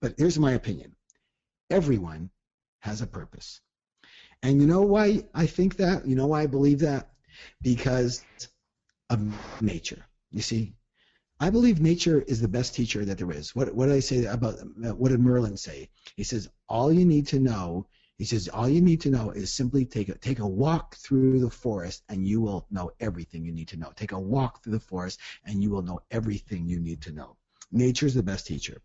But here's my opinion. Everyone has a purpose. And you know why I think that? You know why I believe that? Because of nature. You see, I believe nature is the best teacher that there is. What did I say about, what did Merlin say? He says, all you need to know is simply take a walk through the forest and you will know everything you need to know. Take a walk through the forest and you will know everything you need to know. Nature is the best teacher.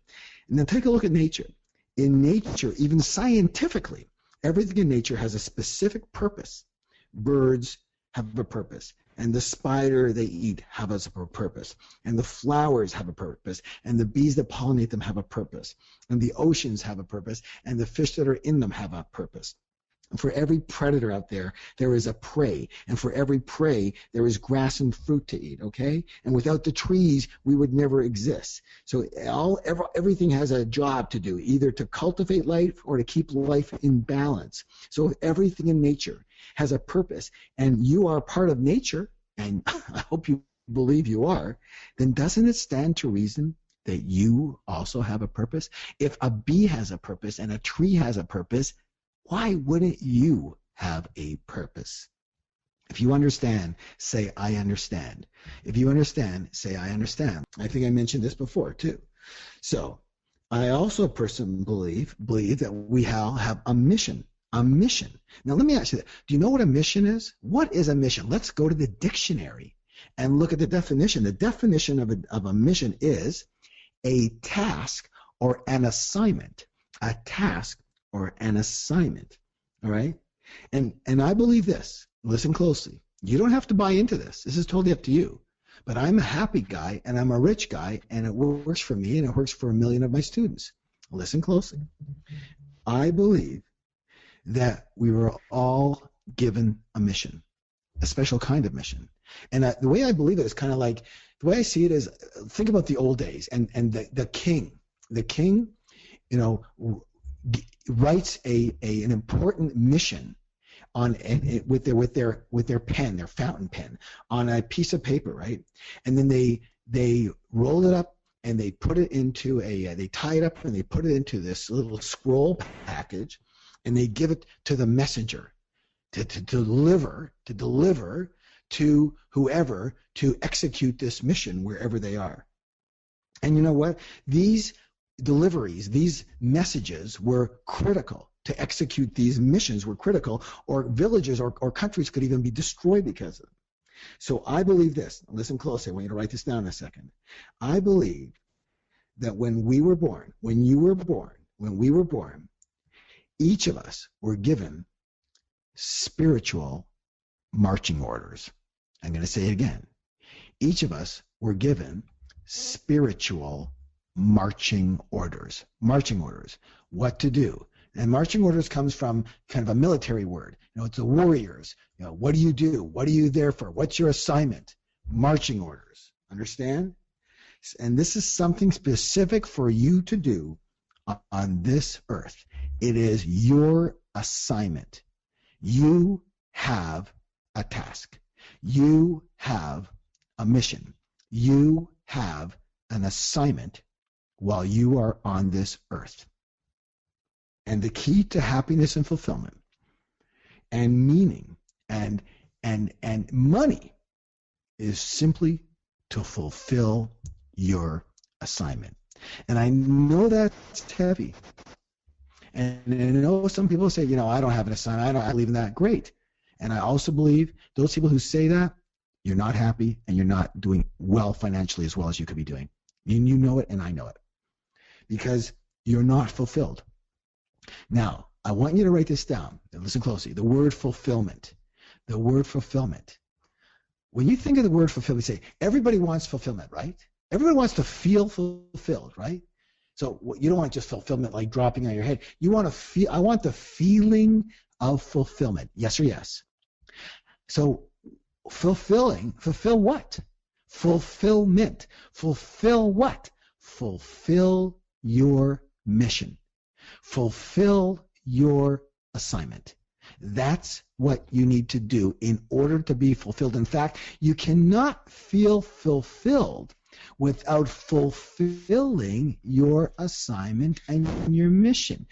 And then take a look at nature. In nature, even scientifically, everything in nature has a specific purpose. Birds have a purpose, and the spider they eat has a purpose, and the flowers have a purpose, and the bees that pollinate them have a purpose, and the oceans have a purpose, and the fish that are in them have a purpose. And for every predator out there, there is a prey, and for every prey, there is grass and fruit to eat, okay? And without the trees, we would never exist. So everything has a job to do, either to cultivate life or to keep life in balance. So everything in nature has a purpose, and you are part of nature, and I hope you believe you are, then doesn't it stand to reason that you also have a purpose? If a bee has a purpose and a tree has a purpose, why wouldn't you have a purpose? If you understand, say, I understand. If you understand, say, I understand. I think I mentioned this before, too. So I also personally believe that we have a mission. A mission. Now, let me ask you that. Do you know what a mission is? What is a mission? Let's go to the dictionary and look at the definition. The definition of a mission is a task or an assignment. A task or an assignment, all right? And I believe this. Listen closely. You don't have to buy into this. This is totally up to you. But I'm a happy guy, and I'm a rich guy, and it works for me, and it works for 1 million of my students. Listen closely. I believe that we were all given a mission, a special kind of mission. And the way I believe it is kind of like, the way I see it is, think about the old days, and the king, you know, writes an important mission on with their pen, their fountain pen, on a piece of paper, right? And then they roll it up and they put it into they tie it up and they put it into this little scroll package, and they give it to the messenger to deliver to whoever to execute this mission wherever they are. And you know what? These deliveries, these messages were critical to execute these missions, were critical, or villages or countries could even be destroyed because of them. So I believe this. Listen closely. I want you to write this down in a second. I believe that when we were born, when we were born, each of us were given spiritual marching orders. I'm going to say it again. Each of us were given spiritual marching orders. Marching orders. What to do. And marching orders comes from kind of a military word. It's the warriors. What do you do? What are you there for? What's your assignment? Marching orders. Understand? And this is something specific for you to do on this earth. It is your assignment. You have a task. You have a mission. You have an assignment while you are on this earth. And the key to happiness and fulfillment and meaning and money is simply to fulfill your assignment. And I know that's heavy. And I know some people say, I don't have an assignment. I believe in that. Great. And I also believe those people who say that, you're not happy and you're not doing well financially as well as you could be doing. And you know it and I know it. Because you're not fulfilled. Now, I want you to write this down and listen closely. The word fulfillment. The word fulfillment. When you think of the word fulfillment, you say, everybody wants fulfillment, right? Everybody wants to feel fulfilled, right? So you don't want just fulfillment like dropping on your head. You want to feel, I want the feeling of fulfillment. Yes or yes? So fulfill what? Fulfillment. Fulfill what? Fulfill your mission. Fulfill your assignment. That's what you need to do in order to be fulfilled. In fact, you cannot feel fulfilled without fulfilling your assignment and your mission.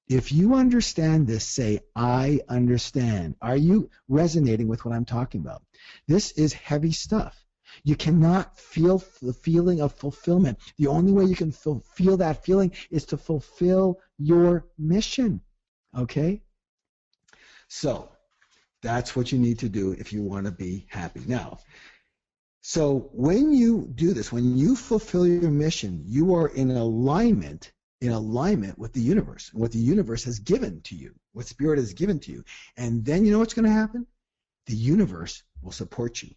If you understand this, say, I understand. Are you resonating with what I'm talking about? This is heavy stuff. You cannot feel the feeling of fulfillment. The only way you can feel that feeling is to fulfill your mission. Okay? So, that's what you need to do if you want to be happy. Now, so when you do this, when you fulfill your mission, you are in alignment with the universe, and what the universe has given to you, what Spirit has given to you. And then you know what's going to happen? The universe will support you.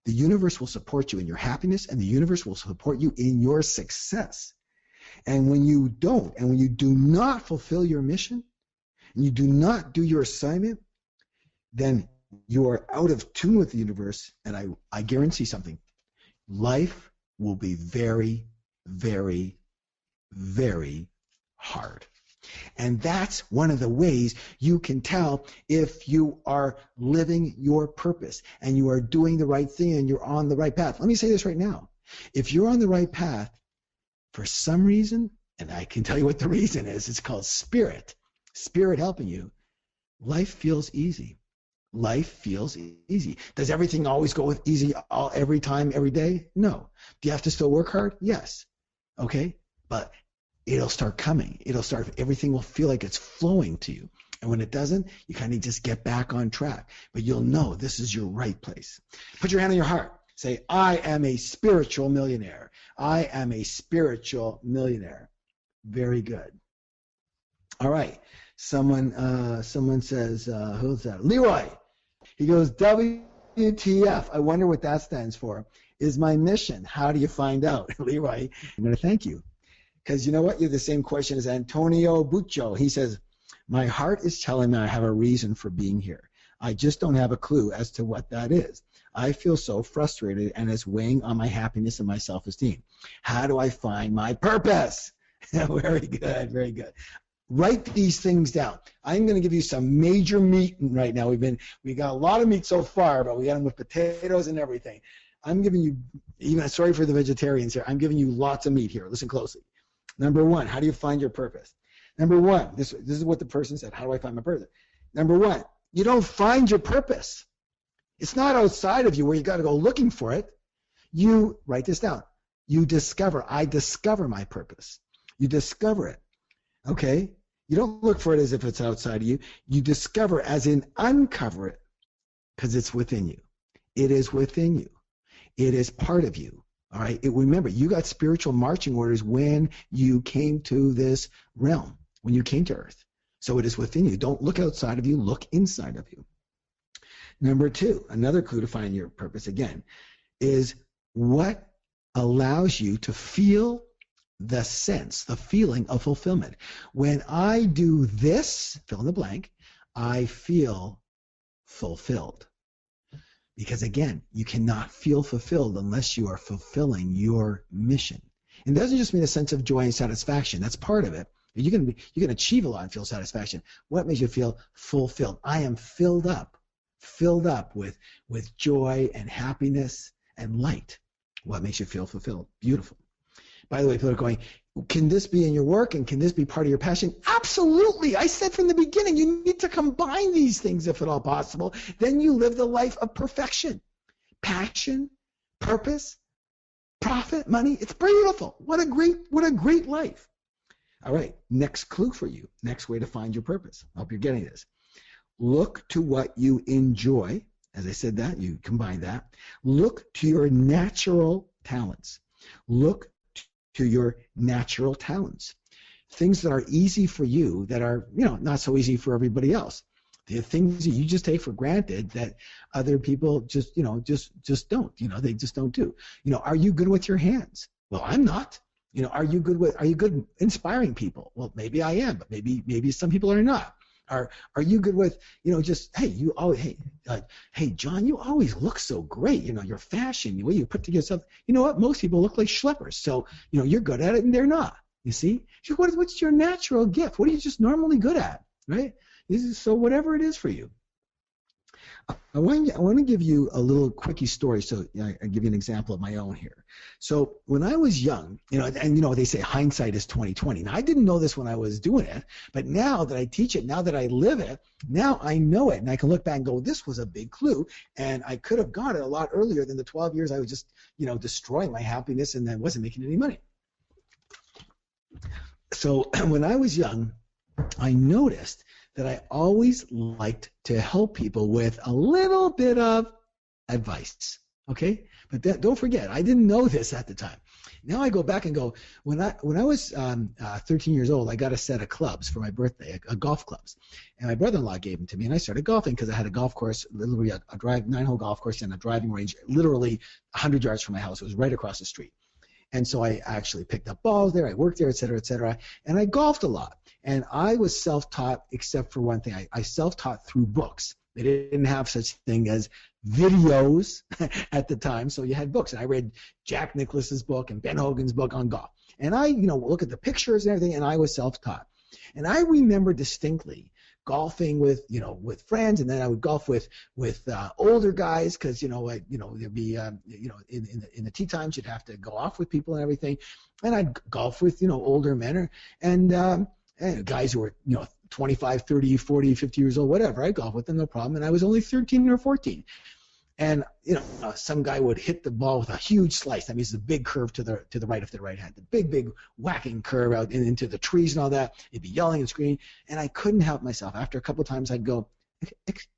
The universe will support you in your happiness, and the universe will support you in your success. And when you don't, and when you do not fulfill your mission, and you do not do your assignment, then you are out of tune with the universe, and I guarantee something. Life will be very, very, very hard. And that's one of the ways you can tell if you are living your purpose and you are doing the right thing and you're on the right path. Let me say this right now. If you're on the right path, for some reason, and I can tell you what the reason is, it's called Spirit. Spirit helping you. Life feels easy. Life feels easy. Does everything always go with easy every time, every day? No. Do you have to still work hard? Yes. Okay? But it'll start coming. Everything will feel like it's flowing to you. And when it doesn't, you kind of just get back on track. But you'll know this is your right place. Put your hand on your heart. Say, I am a spiritual millionaire. I am a spiritual millionaire. Very good. All right. Someone says, who's that? Leroy. He goes, WTF. I wonder what that stands for. Is my mission. How do you find out? Leroy, I'm going to thank you. Because you know what? You have the same question as Antonio Buccio. He says, my heart is telling me I have a reason for being here. I just don't have a clue as to what that is. I feel so frustrated and it's weighing on my happiness and my self-esteem. How do I find my purpose? Very good, very good. Write these things down. I'm going to give you some major meat right now. We got a lot of meat so far, but we got them with potatoes and everything. I'm giving you, even sorry for the vegetarians here, I'm giving you lots of meat here. Listen closely. Number one, how do you find your purpose? Number one, this is what the person said. How do I find my purpose? Number one, you don't find your purpose. It's not outside of you where you got to go looking for it. You write this down. You discover. I discover my purpose. You discover it. Okay? You don't look for it as if it's outside of you. You discover as in uncover it because it's within you. It is within you. It is part of you. All right? Remember, you got spiritual marching orders when you came to this realm, when you came to Earth. So it is within you. Don't look outside of you. Look inside of you. Number two, another clue to find your purpose, again, is what allows you to feel the sense, the feeling of fulfillment. When I do this, fill in the blank, I feel fulfilled. Because again, you cannot feel fulfilled unless you are fulfilling your mission. And it doesn't just mean a sense of joy and satisfaction. That's part of it. You can achieve a lot and feel satisfaction. What makes you feel fulfilled? I am filled up with joy and happiness and light. What makes you feel fulfilled? Beautiful. By the way, people are going, can this be in your work and can this be part of your passion? Absolutely. I said from the beginning, you need to combine these things if at all possible. Then you live the life of perfection. Passion, purpose, profit, money. It's beautiful. What a great life. All right, next clue for you. Next way to find your purpose. I hope you're getting this. Look to what you enjoy. As I said that, you combine that. Look to your natural talents. Look to your natural talents. Things that are easy for you that are, not so easy for everybody else. The things that you just take for granted that other people just don't. They just don't do. Are you good with your hands? Well, I'm not. Are you good inspiring people? Well, maybe I am, but maybe some people are not. Are you good with, hey, John, you always look so great. Your fashion, the way you put together stuff. You know what? Most people look like schleppers. So, you're good at it and they're not. You see? So what's your natural gift? What are you just normally good at, right? So whatever it is for you. I want to give you a little quickie story, so I give you an example of my own here. So when I was young, they say hindsight is 20/20. Now I didn't know this when I was doing it, but now that I teach it, now that I live it, now I know it, and I can look back and go, this was a big clue, and I could have got it a lot earlier than the 12 years I was just, destroying my happiness and I wasn't making any money. So when I was young, I noticed that I always liked to help people with a little bit of advice, okay? But don't forget, I didn't know this at the time. Now I go back and go, when I was 13 years old, I got a set of clubs for my birthday, golf clubs. And my brother-in-law gave them to me, and I started golfing because I had a golf course, literally a 9-hole golf course and a driving range, literally 100 yards from my house. It was right across the street. And so I actually picked up balls there, I worked there, et cetera, and I golfed a lot. And I was self-taught except for one thing. I self-taught through books. They didn't have such thing as videos at the time, so you had books. And I read Jack Nicklaus's book and Ben Hogan's book on golf. And I, look at the pictures and everything, and I was self-taught. And I remember distinctly golfing with friends, and then I would golf with older guys because there'd be in the tee times you'd have to go off with people and everything, and I'd golf with older men and guys who were 25, 30, 40, 50 years old, whatever. I'd golf with them, no problem, and I was only 13 or 14. And some guy would hit the ball with a huge slice. That means the big curve to the right of the right hand, the big whacking curve out into the trees and all that. He'd be yelling and screaming, and I couldn't help myself. After a couple of times, I'd go,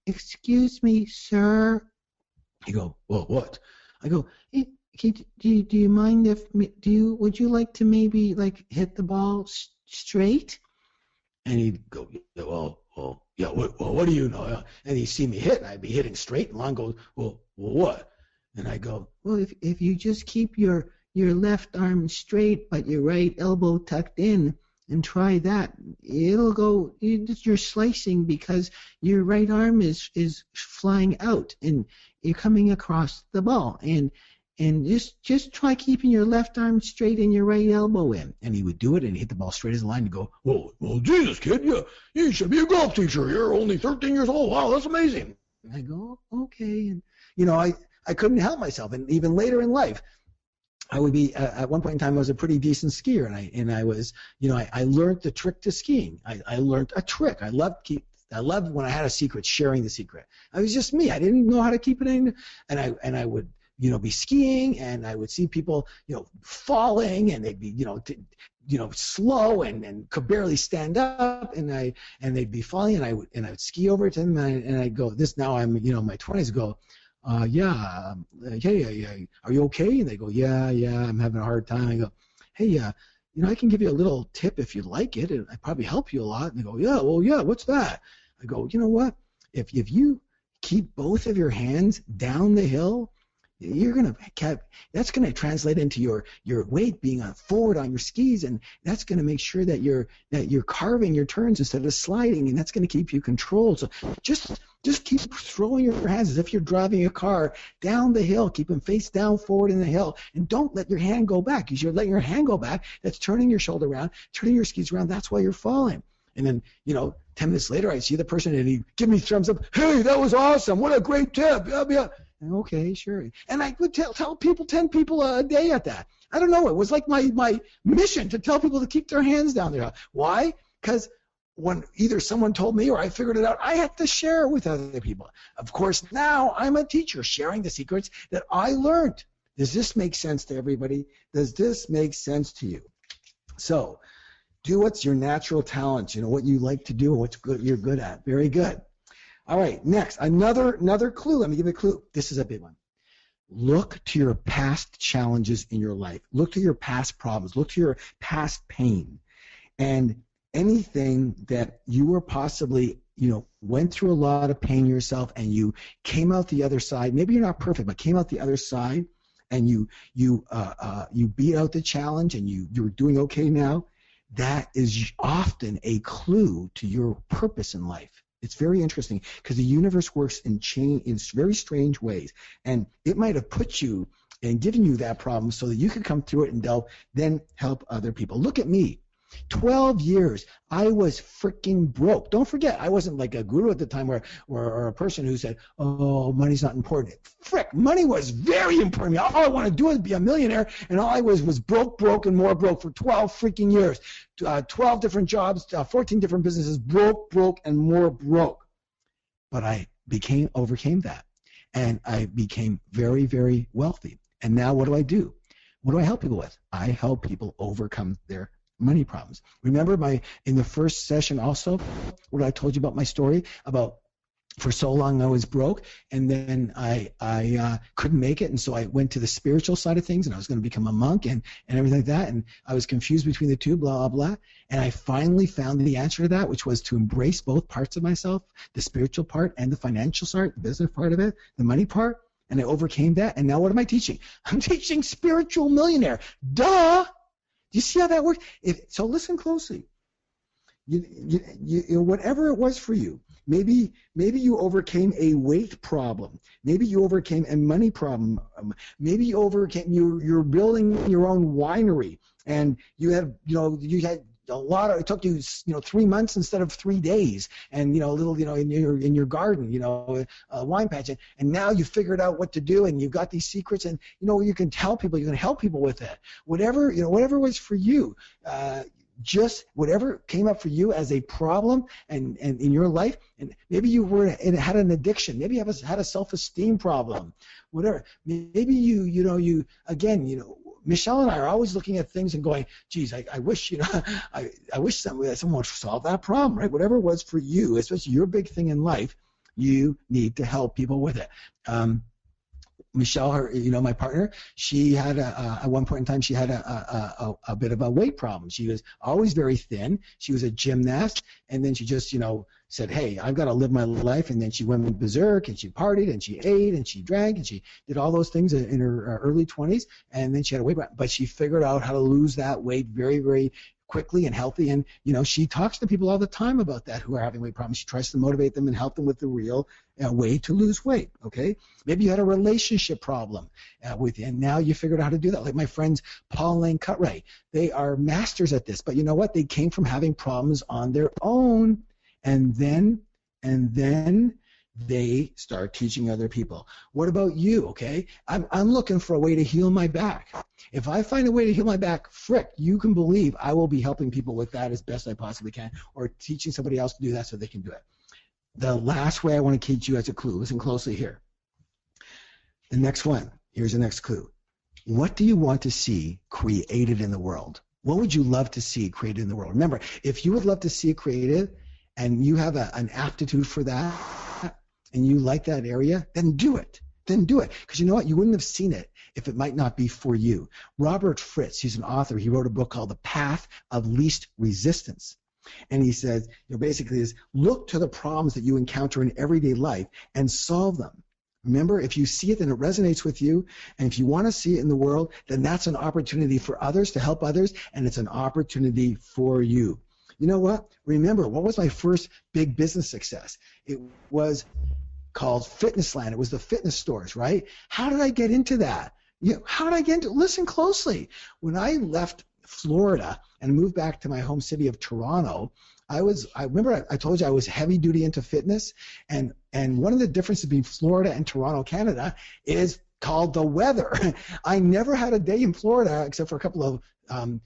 "Excuse me, sir." He'd go, "Well, what?" I go, "Hey, do you mind would you like to maybe hit the ball straight?" And he'd go, "Well, yeah, what do you know?" And he'd see me hit, and I'd be hitting straight, and Lon goes, well, what? And I go, "Well, if you just keep your left arm straight, but your right elbow tucked in, and try that, it'll go, you're slicing because your right arm is flying out, and you're coming across the ball, and just try keeping your left arm straight and your right elbow in." And he would do it, and he'd hit the ball straight as a line and go, well, Jesus, kid, you should be a golf teacher. You're only 13 years old. Wow, that's amazing. And I go, okay. And, I couldn't help myself. And even later in life, I would be, at one point in time, I was a pretty decent skier. And I was, I learned the trick to skiing. I learned a trick. I loved when I had a secret, sharing the secret. I was just me. I didn't know how to keep it in. And I would, be skiing, and I would see people, falling, and they'd be, slow and could barely stand up, and they'd be falling, and I would ski over to them, and I'd go, this now I'm, my 20s, go, yeah, are you okay? And they go, yeah, I'm having a hard time. I go, hey, I can give you a little tip if you'd like it, and I'd probably help you a lot. And they go, yeah, what's that? I go, you know what? If you keep both of your hands down the hill, that's gonna translate into your weight being forward on your skis, and that's gonna make sure that you're carving your turns instead of sliding, and that's gonna keep you controlled. So just keep throwing your hands as if you're driving a car down the hill. Keep them face down forward in the hill, and don't let your hand go back. Because you're letting your hand go back, that's turning your shoulder around, turning your skis around. That's why you're falling. And then, 10 minutes later, I see the person, and he give me thumbs up. Hey, that was awesome. What a great tip. Yeah. Okay, sure. And I would tell people, 10 people a day at that. I don't know. It was like my mission to tell people to keep their hands down there. Why? Because when either someone told me or I figured it out, I had to share it with other people. Of course, now I'm a teacher sharing the secrets that I learned. Does this make sense to everybody? Does this make sense to you? So, do what's your natural talent, what you like to do, what's good you're good at. Very good. All right, next, another clue. Let me give you a clue. This is a big one. Look to your past challenges in your life. Look to your past problems. Look to your past pain. And anything that you were possibly, went through a lot of pain yourself and you came out the other side. Maybe you're not perfect, but came out the other side and you beat out the challenge and you're doing okay now. That is often a clue to your purpose in life. It's very interesting because the universe works in very strange ways, and it might have put you and given you that problem so that you could come through it and then help other people. Look at me. 12 years, I was freaking broke. Don't forget, I wasn't like a guru at the time or a person who said, oh, money's not important. Frick, money was very important. All I want to do is be a millionaire, and all I was broke, and more broke for 12 freaking years. 12 different jobs, 14 different businesses, broke, and more broke. But I overcame that, and I became very, very wealthy. And now what do? What do I help people with? I help people overcome their money problems. Remember in the first session also, what I told you about my story about for so long I was broke, and then I couldn't make it, and so I went to the spiritual side of things, and I was going to become a monk and everything like that, and I was confused between the two, blah, blah, blah, and I finally found the answer to that, which was to embrace both parts of myself, the spiritual part and the financial part, the business part of it, the money part, and I overcame that, and now what am I teaching? I'm teaching Spiritual Millionaire. Duh! Do you see how that works? So listen closely. Whatever it was for you, maybe you overcame a weight problem. Maybe you overcame a money problem. Maybe you overcame you're building your own winery, and you had a lot of, it took you 3 months instead of 3 days, and a little in your garden, a wine patch, and now you figured out what to do, and you've got these secrets, and you can tell people, you can help people with it. Whatever was for you, just whatever came up for you as a problem and in your life, and maybe you had an addiction, maybe you had a self-esteem problem, whatever. Maybe you Michelle and I are always looking at things and going, geez, I wish, I wish someone would solve that problem, right? Whatever it was for you, especially your big thing in life, you need to help people with it. Michelle, my partner, she had at one point in time, she had a bit of a weight problem. She was always very thin. She was a gymnast, and then she just, said, hey, I've got to live my life, and then she went berserk, and she partied, and she ate, and she drank, and she did all those things in her early 20s, and then she had a weight problem. But she figured out how to lose that weight very, very quickly and healthy, and she talks to people all the time about that who are having weight problems. She tries to motivate them and help them with the real way to lose weight. Okay, maybe you had a relationship problem and now you figured out how to do that. Like my friends Paul and Lane Cutright, they are masters at this. But you know what? They came from having problems on their own, and then they start teaching other people. What about you? Okay, I'm looking for a way to heal my back. If I find a way to heal my back, frick, you can believe I will be helping people with that as best I possibly can, or teaching somebody else to do that so they can do it. The last way I want to teach you as a clue, listen closely here. The next one, here's the next clue. What do you want to see created in the world? What would you love to see created in the world? Remember, if you would love to see it created and you have an aptitude for that and you like that area, then do it. Then do it. Because you know what? You wouldn't have seen it if it might not be for you. Robert Fritz, he's an author. He wrote a book called The Path of Least Resistance. And he says, basically is look to the problems that you encounter in everyday life and solve them. Remember, if you see it, then it resonates with you. And if you want to see it in the world, then that's an opportunity for others to help others, and it's an opportunity for you. You know what? Remember, what was my first big business success? It was called Fitnessland. It was the fitness stores, right? How did I get into that? How did I get into it? Listen closely. When I left Florida and moved back to my home city of Toronto, I remember I told you I was heavy duty into fitness, and one of the differences between Florida and Toronto, Canada, is called the weather. I never had a day in Florida, except for a couple of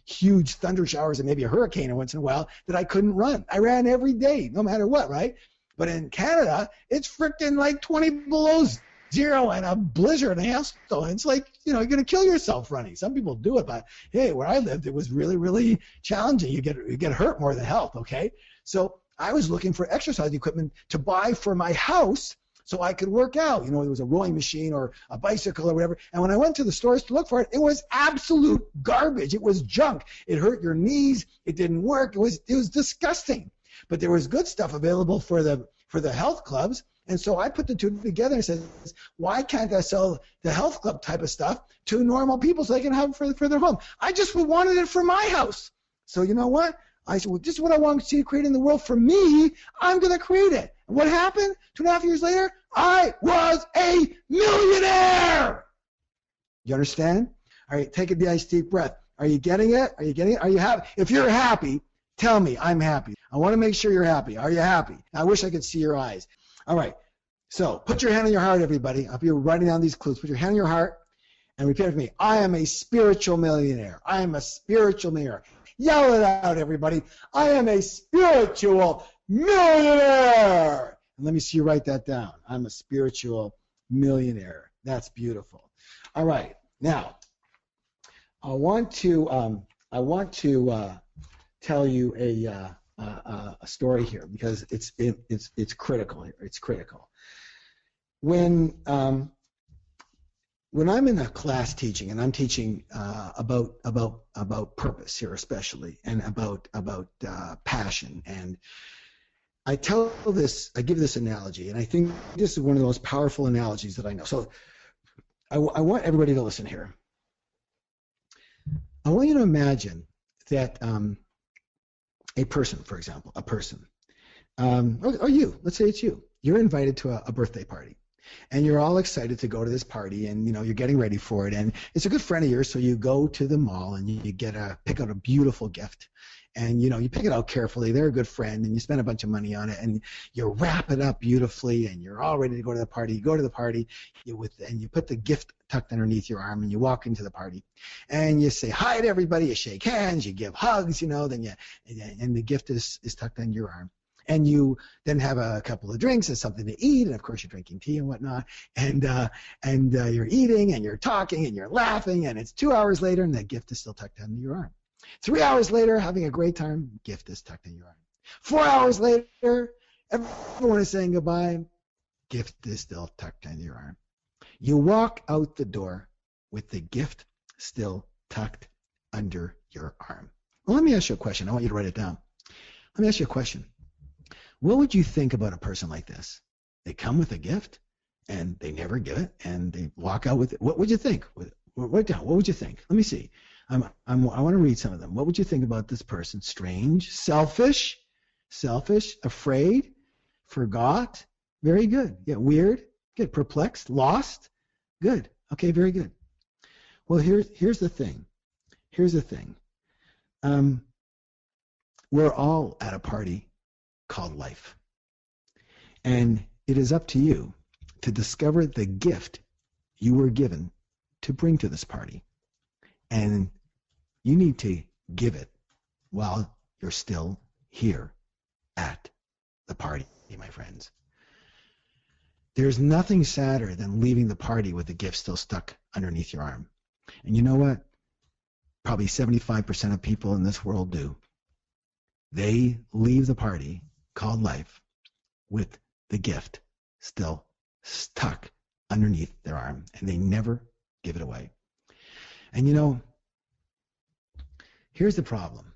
huge thunder showers and maybe a hurricane once in a while, that I couldn't run. I ran every day, no matter what, right? But in Canada, it's freaking like 20 below zero and a blizzard and a hailstone. It's like, you're going to kill yourself running. Some people do it, but hey, where I lived, it was really, really challenging. You get hurt more than health, okay? So I was looking for exercise equipment to buy for my house so I could work out. There was a rowing machine or a bicycle or whatever. And when I went to the stores to look for it, it was absolute garbage. It was junk. It hurt your knees. It didn't work. It was disgusting. But there was good stuff available for the health clubs. And so I put the two together and said, why can't I sell the health club type of stuff to normal people so they can have it for their home? I just wanted it for my house. So you know what? I said, well, this is what I want to see created in the world for me. I'm going to create it. And what happened? 2.5 years later, I was a millionaire. You understand? All right, take a nice deep breath. Are you getting it? Are you getting it? Are you happy? If you're happy, tell me I'm happy. I want to make sure you're happy. Are you happy? I wish I could see your eyes. All right. So put your hand on your heart, everybody. If you're writing down these clues, put your hand on your heart and repeat after me. I am a spiritual millionaire. I am a spiritual millionaire. Yell it out, everybody. I am a spiritual millionaire. And let me see you write that down. I'm a spiritual millionaire. That's beautiful. All right. Now, I want to tell you a story here because it's critical here. It's critical. When I'm in a class teaching, and I'm teaching about purpose here especially, and about passion, and I give this analogy, and I think this is one of the most powerful analogies that I know. So I want everybody to listen here. I want you to imagine that a person, for example, or you, let's say it's you. You're invited to a birthday party. And you're all excited to go to this party, and you're getting ready for it, and it's a good friend of yours, so you go to the mall and you pick out a beautiful gift, and you pick it out carefully. They're a good friend, and you spend a bunch of money on it, and you wrap it up beautifully, and you're all ready to go to the party. You go to the party, and you put the gift tucked underneath your arm, and you walk into the party, and you say hi to everybody. You shake hands, you give hugs, and the gift is tucked under your arm. And you then have a couple of drinks and something to eat, and of course you're drinking tea and whatnot, and you're eating and you're talking and you're laughing, and it's 2 hours later and that gift is still tucked under your arm. 3 hours later, having a great time, gift is tucked in your arm. 4 hours later, everyone is saying goodbye, gift is still tucked under your arm. You walk out the door with the gift still tucked under your arm. Well, let me ask you a question. I want you to write it down. Let me ask you a question. What would you think about a person like this? They come with a gift, and they never give it, and they walk out with it. What would you think? Write down. What would you think? Let me see. I want to read some of them. What would you think about this person? Strange, selfish, afraid, forgot. Very good. Yeah, weird. Good. Perplexed, lost. Good. Okay, very good. Well, here's the thing. We're all at a party called life. And it is up to you to discover the gift you were given to bring to this party. And you need to give it while you're still here at the party, my friends. There's nothing sadder than leaving the party with the gift still stuck underneath your arm. And you know what? Probably 75% of people in this world do. They leave the party called life with the gift still stuck underneath their arm, and they never give it away. And here's the problem.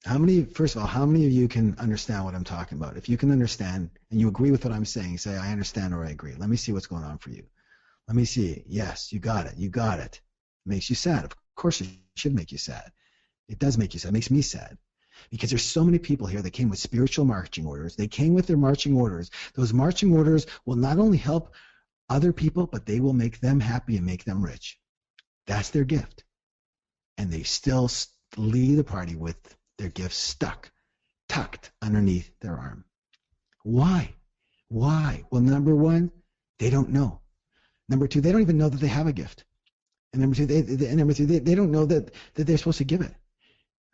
First of all, how many of you can understand what I'm talking about? If you can understand and you agree with what I'm saying, say, I understand or I agree. Let me see what's going on for you. Let me see. Yes, you got it. You got it. It makes you sad. Of course it should make you sad. It does make you sad. It makes me sad. Because there's so many people here that came with spiritual marching orders. They came with their marching orders. Those marching orders will not only help other people, but they will make them happy and make them rich. That's their gift. And they still leave the party with their gift tucked underneath their arm. Why? Why? Well, number one, they don't know. Number two, they don't even know that they have a gift. And number two, they don't know that they're supposed to give it.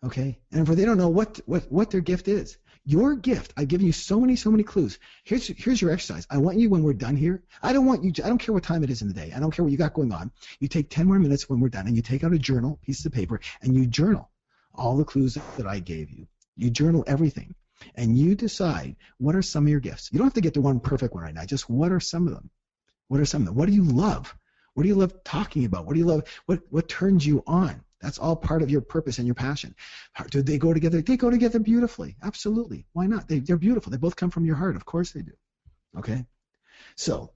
Okay? And they don't know what their gift is. Your gift, I've given you so many clues. Here's your exercise. I want you, when we're done here, I don't care what time it is in the day. I don't care what you got going on. You take 10 more minutes when we're done and you take out a journal, pieces of paper, and you journal all the clues that I gave you. You journal everything. And you decide what are some of your gifts. You don't have to get to one perfect one right now. Just what are some of them? What are some of them? What do you love? What do you love talking about? What do you love? What turns you on? That's all part of your purpose and your passion. Do they go together? They go together beautifully. Absolutely. Why not? They're beautiful. They both come from your heart. Of course they do. Okay? So,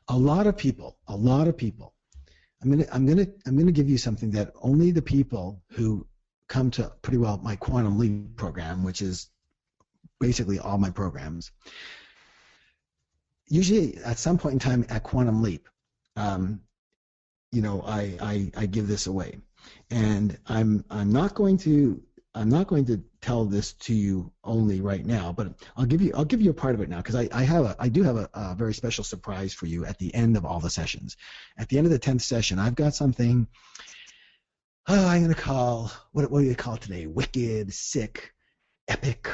a lot of people, I'm gonna give you something that only the people who come to pretty well my Quantum Leap program, which is basically all my programs, usually at some point in time at Quantum Leap, I give this away, and I'm not going to tell this to you only right now, but I'll give you a part of it now, because I do have a very special surprise for you at the end of all the sessions. At the end of the 10th session, I've got something. I'm going to call, what do you call it today? Wicked, sick, epic,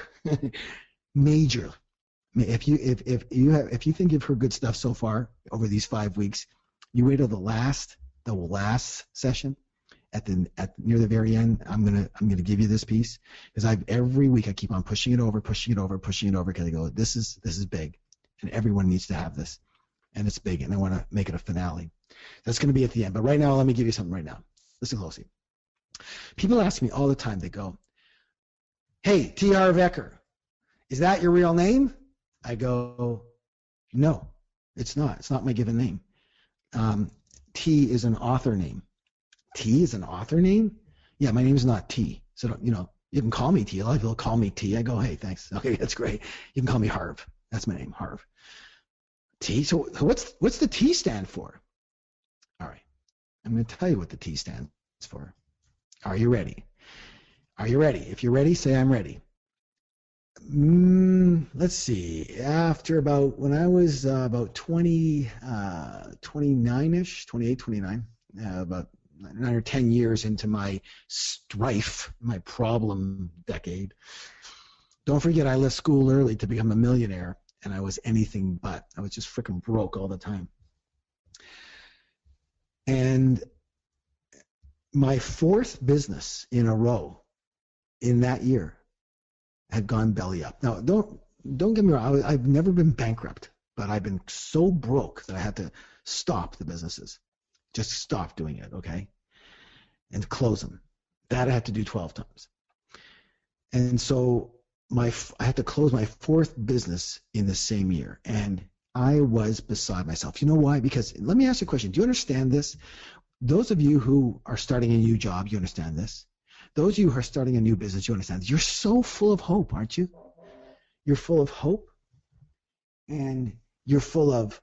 major. If you think you've heard good stuff so far over these 5 weeks, you wait till the last session near the very end. I'm gonna give you this piece, because every week I keep on pushing it over, because I go, this is big, and everyone needs to have this, and it's big, and I want to make it a finale. That's going to be at the end. But right now, let me give you something right now. Listen closely. People ask me all the time. They go, "Hey, T.R. Vecker, is that your real name?" I go, "No, it's not. It's not my given name. T is an author name." T is an author name? Yeah, my name's not T. So, you can call me T. A lot of people call me T. I go, "Hey, thanks. Okay, that's great. You can call me Harv. That's my name, Harv." T. So what's the T stand for? All right. I'm going to tell you what the T stands for. Are you ready? Are you ready? If you're ready, say I'm ready. Let's see. After when I was about 29-ish, 28, 29, about 9 or 10 years into my strife, my problem decade. Don't forget, I left school early to become a millionaire, and I was anything but. I was just freaking broke all the time. And my fourth business in a row in that year had gone belly up. Now, don't get me wrong. I've never been bankrupt, but I've been so broke that I had to stop the businesses. Just stop doing it, okay? And close them. That I had to do 12 times. And so I had to close my fourth business in the same year. And I was beside myself. You know why? Because let me ask you a question. Do you understand this? Those of you who are starting a new job, you understand this. Those of you who are starting a new business, you understand this. You're so full of hope, aren't you? You're full of hope, and you're full of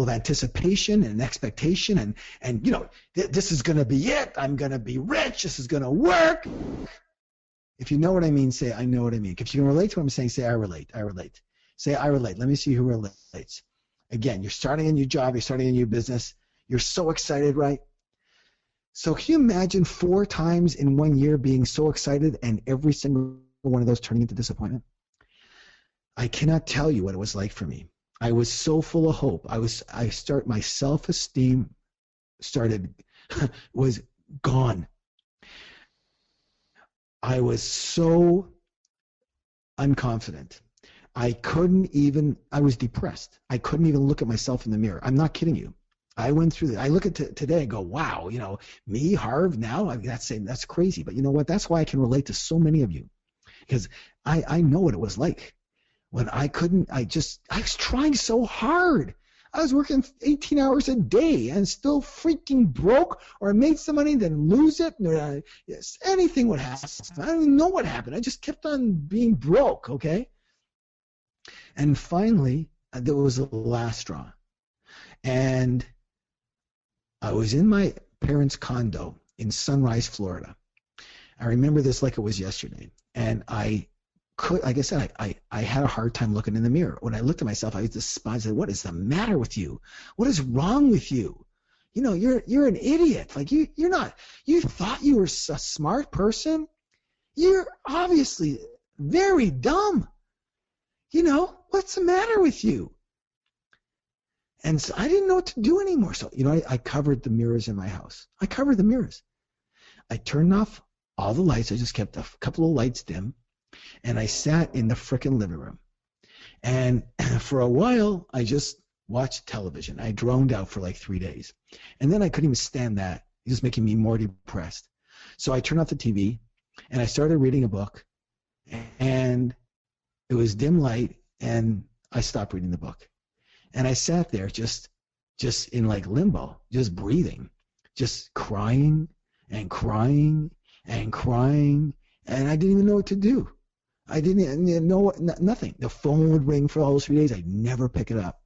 anticipation and expectation, and this is going to be it. I'm going to be rich. This is going to work. If you know what I mean, say I know what I mean. If you can relate to what I'm saying, say I relate. I relate. Say I relate. Let me see who relates. Again, you're starting a new job. You're starting a new business. You're so excited, right? So can you imagine 4 times in 1 year being so excited and every single one of those turning into disappointment? I cannot tell you what it was like for me. I was so full of hope. My self-esteem was gone. I was so unconfident. I was depressed. I couldn't even look at myself in the mirror. I'm not kidding you. I went through I look at today and go, wow, me, Harv, now, I mean, that's crazy. But you know what? That's why I can relate to so many of you, because I know what it was like when I couldn't, I was trying so hard. I was working 18 hours a day and still freaking broke, or I made some money, then lose it. Yes, anything would happen. I don't even know what happened. I just kept on being broke, okay? And finally, there was the last straw. And I was in my parents' condo in Sunrise, Florida. I remember this like it was yesterday. And like I said, I had a hard time looking in the mirror. When I looked at myself, I was despised. I said, what is the matter with you? What is wrong with you? You're an idiot. Like you thought you were a smart person. You're obviously very dumb. What's the matter with you? And so I didn't know what to do anymore. So, I covered the mirrors in my house. I covered the mirrors. I turned off all the lights. I just kept a couple of lights dim. And I sat in the frickin' living room. And for a while, I just watched television. I droned out for like 3 days. And then I couldn't even stand that. It was making me more depressed. So I turned off the TV, and I started reading a book. And it was dim light, and I stopped reading the book. And I sat there just in like limbo, just breathing, just crying and crying and crying. And I didn't even know what to do. I didn't know nothing. The phone would ring for all those 3 days. I'd never pick it up.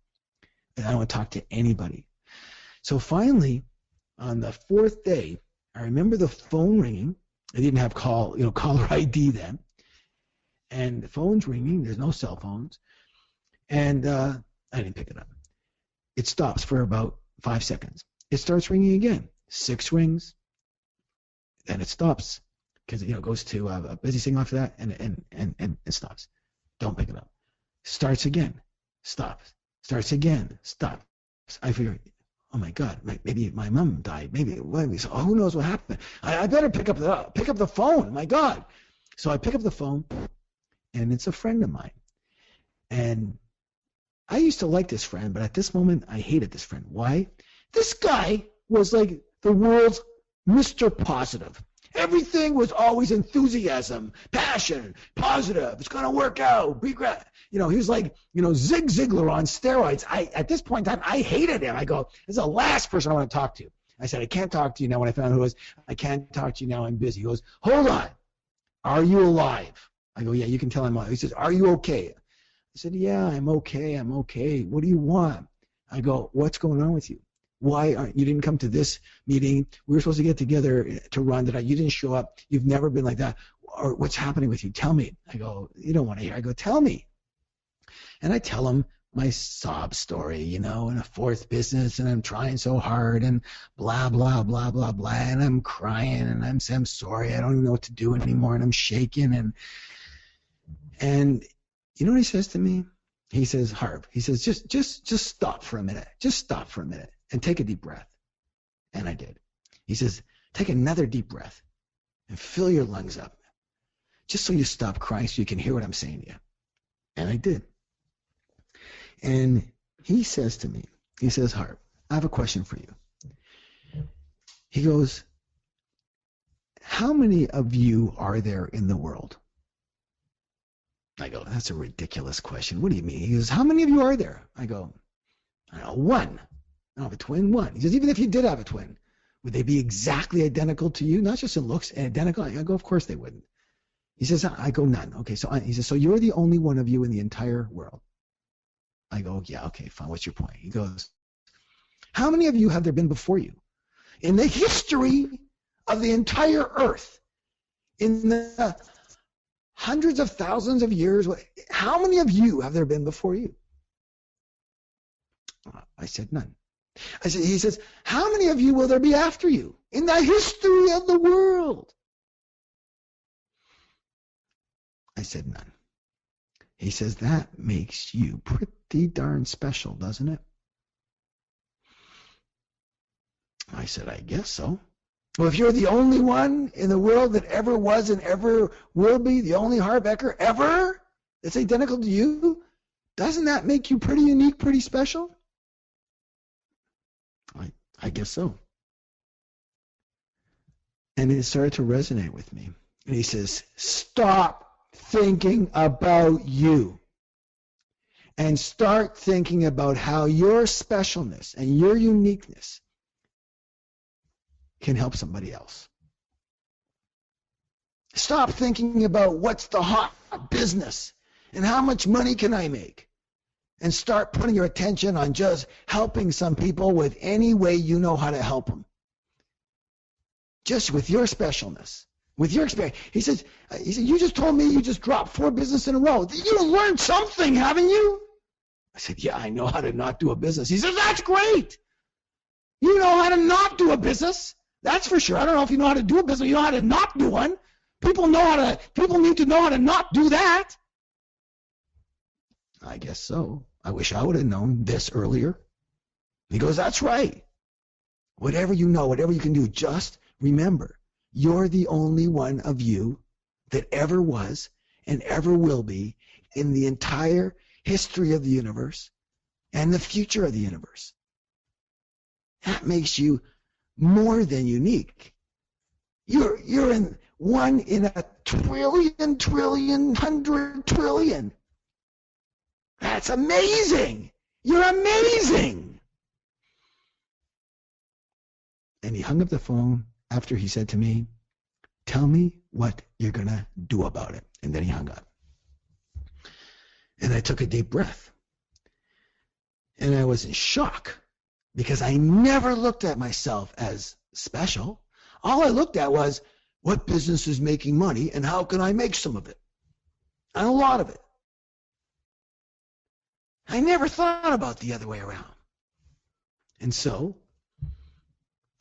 And I don't want to talk to anybody. So finally, on the fourth day, I remember the phone ringing. I didn't have caller ID then. And the phone's ringing. There's no cell phones. And I didn't pick it up. It stops for about 5 seconds. It starts ringing again. 6 rings. Then it stops. Because it goes to a busy signal after that, and it stops. Don't pick it up. Starts again, stops. Starts again, stops. I figure, oh my God, maybe my mom died. Maybe so who knows what happened? I better pick up the phone. My God. So I pick up the phone, and it's a friend of mine. And I used to like this friend, but at this moment, I hated this friend. Why? This guy was like the world's Mr. Positive. Everything was always enthusiasm, passion, positive. It's going to work out. Be great. He was like, Zig Ziglar on steroids. At this point in time, I hated him. I go, this is the last person I want to talk to. I said, I can't talk to you now. When I found out who it was, I can't talk to you now. I'm busy. He goes, hold on. Are you alive? I go, yeah, you can tell I'm alive. He says, are you okay? I said, yeah, I'm okay. I'm okay. What do you want? I go, what's going on with you? Why aren't you didn't come to this meeting? We were supposed to get together to run tonight. You didn't show up. You've never been like that. Or what's happening with you? Tell me. I go, you don't want to hear. I go, tell me. And I tell him my sob story, in a fourth business, and I'm trying so hard, and blah, blah, blah, blah, blah, and I'm crying, and I'm saying, I'm sorry. I don't even know what to do anymore, and I'm shaking. And you know what he says to me? He says, Harv, he says, just stop for a minute. Just stop for a minute. And take a deep breath. And I did. He says, take another deep breath and fill your lungs up. Just so you stop crying so you can hear what I'm saying to you. And I did. And he says to me, he says, Harv, I have a question for you. He goes, how many of you are there in the world? I go, that's a ridiculous question. What do you mean? He goes, how many of you are there? I go, I don't know, one. I have a twin, one. He says, even if you did have a twin, would they be exactly identical to you? Not just in looks, identical? I go, of course they wouldn't. He says, I go, none. Okay, he says, so you're the only one of you in the entire world. I go, yeah, okay, fine. What's your point? He goes, how many of you have there been before you? In the history of the entire earth, in the hundreds of thousands of years, how many of you have there been before you? I said, none. He says, how many of you will there be after you in the history of the world? I said, none. He says, that makes you pretty darn special, doesn't it? I said, I guess so. Well, if you're the only one in the world that ever was and ever will be, the only Harv Eker ever that's identical to you, doesn't that make you pretty unique, pretty special? I I guess so. And it started to resonate with me. And he says, stop thinking about you and start thinking about how your specialness and your uniqueness can help somebody else. Stop thinking about what's the hot business and how much money can I make, and start putting your attention on just helping some people with any way you know how to help them. Just with your specialness, with your experience. He said, you just told me you just dropped 4 businesses in a row. You learned something, haven't you? I said, yeah, I know how to not do a business. He says, that's great. You know how to not do a business. That's for sure. I don't know if you know how to do a business. You know how to not do one. People need to know how to not do that. I guess so. I wish I would have known this earlier. He goes, that's right. Whatever you know, whatever you can do, just remember, you're the only one of you that ever was and ever will be in the entire history of the universe and the future of the universe. That makes you more than unique. You're in one in a trillion, 100 trillion. That's amazing. You're amazing. And he hung up the phone after he said to me, tell me what you're going to do about it. And then he hung up. And I took a deep breath. And I was in shock because I never looked at myself as special. All I looked at was what business is making money and how can I make some of it? And a lot of it. I never thought about the other way around. And so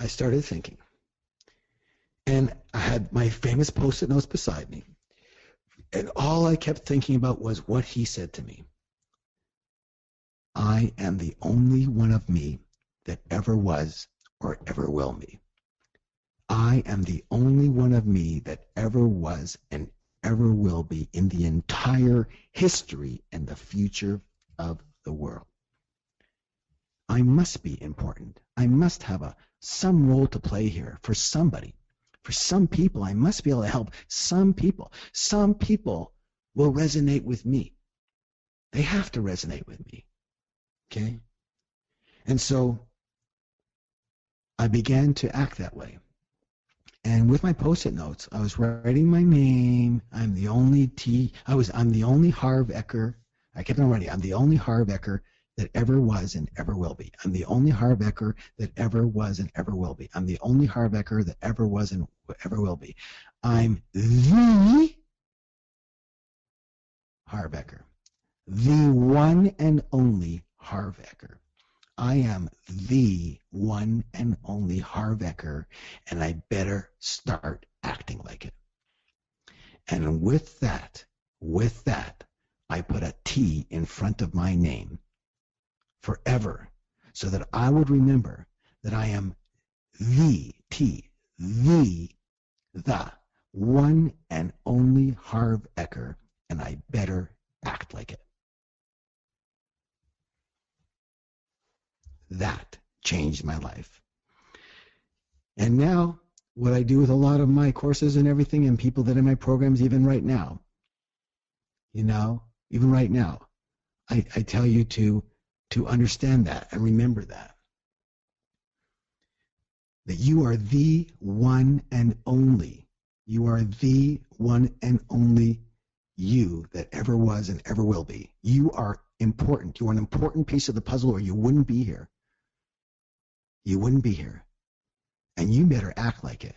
I started thinking. And I had my famous Post-it notes beside me. And all I kept thinking about was what he said to me. I am the only one of me that ever was or ever will be. I am the only one of me that ever was and ever will be in the entire history and the future of the world. I must be important. I must have some role to play here for somebody. For some people, I must be able to help some people. Some people will resonate with me. They have to resonate with me. Okay? And so I began to act that way. And with my Post-it notes, I was writing my name. I'm the only Harv Eker. I kept on writing. I'm the only Harv Eker that ever was and ever will be. I'm the only Harv Eker that ever was and ever will be. I'm the only Harv Eker that ever was and ever will be. I'm the Harv Eker. The one and only Harv Eker. I am the one and only Harv Eker, and I better start acting like it. And with that, I put a T in front of my name forever, so that I would remember that I am the one and only Harv Eker, and I better act like it. That changed my life. And now, what I do with a lot of my courses and everything, and people that are in my programs, even right now, even right now, I tell you to understand that and remember that you are the one and only. You are the one and only you that ever was and ever will be. You are important. You are an important piece of the puzzle, or you wouldn't be here. You wouldn't be here. And you better act like it.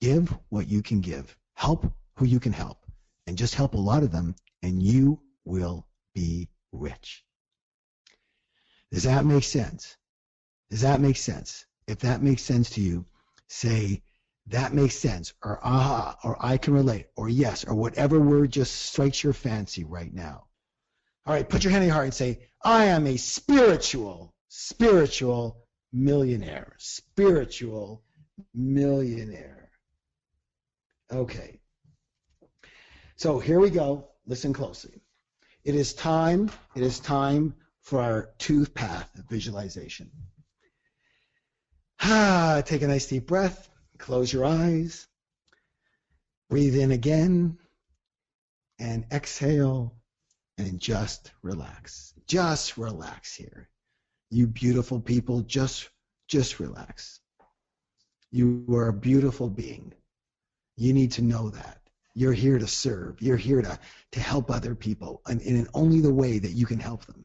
Give what you can give. Help who you can help. And just help a lot of them, and you will be rich. Does that make sense? Does that make sense? If that makes sense to you, say, that makes sense, or aha, or I can relate, or yes, or whatever word just strikes your fancy right now. All right, put your hand on your heart and say, I am a spiritual millionaire. Spiritual millionaire. Okay. So here we go. Listen closely. It is time for our tooth path visualization. Take a nice deep breath. Close your eyes. Breathe in again. And exhale. And just relax. Just relax here. You beautiful people, just relax. You are a beautiful being. You need to know that. You're here to serve. You're here to help other people and in only the way that you can help them.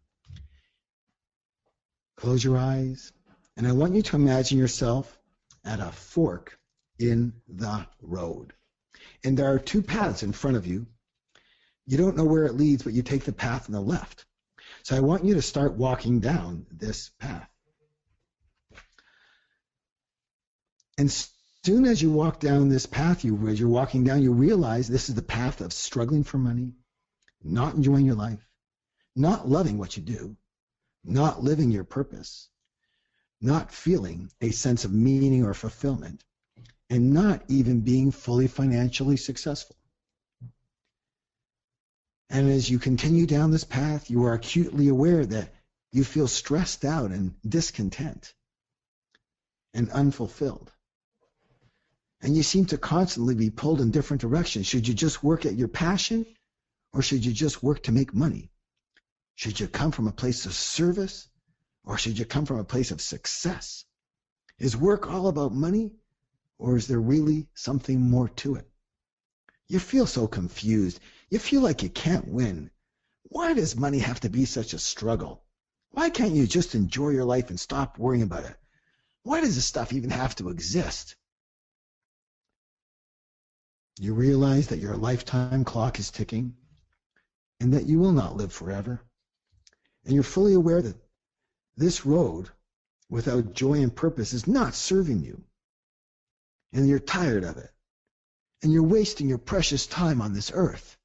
Close your eyes. And I want you to imagine yourself at a fork in the road. And there are two paths in front of you. You don't know where it leads, but you take the path on the left. So I want you to start walking down this path. And soon as you walk down this path, as you're walking down, you realize this is the path of struggling for money, not enjoying your life, not loving what you do, not living your purpose, not feeling a sense of meaning or fulfillment, and not even being fully financially successful. And as you continue down this path, you are acutely aware that you feel stressed out and discontent and unfulfilled. And you seem to constantly be pulled in different directions. Should you just work at your passion, or should you just work to make money? Should you come from a place of service, or should you come from a place of success? Is work all about money, or is there really something more to it? You feel so confused. You feel like you can't win. Why does money have to be such a struggle? Why can't you just enjoy your life and stop worrying about it? Why does this stuff even have to exist? You realize that your lifetime clock is ticking and that you will not live forever. And you're fully aware that this road without joy and purpose is not serving you. And you're tired of it. And you're wasting your precious time on this earth.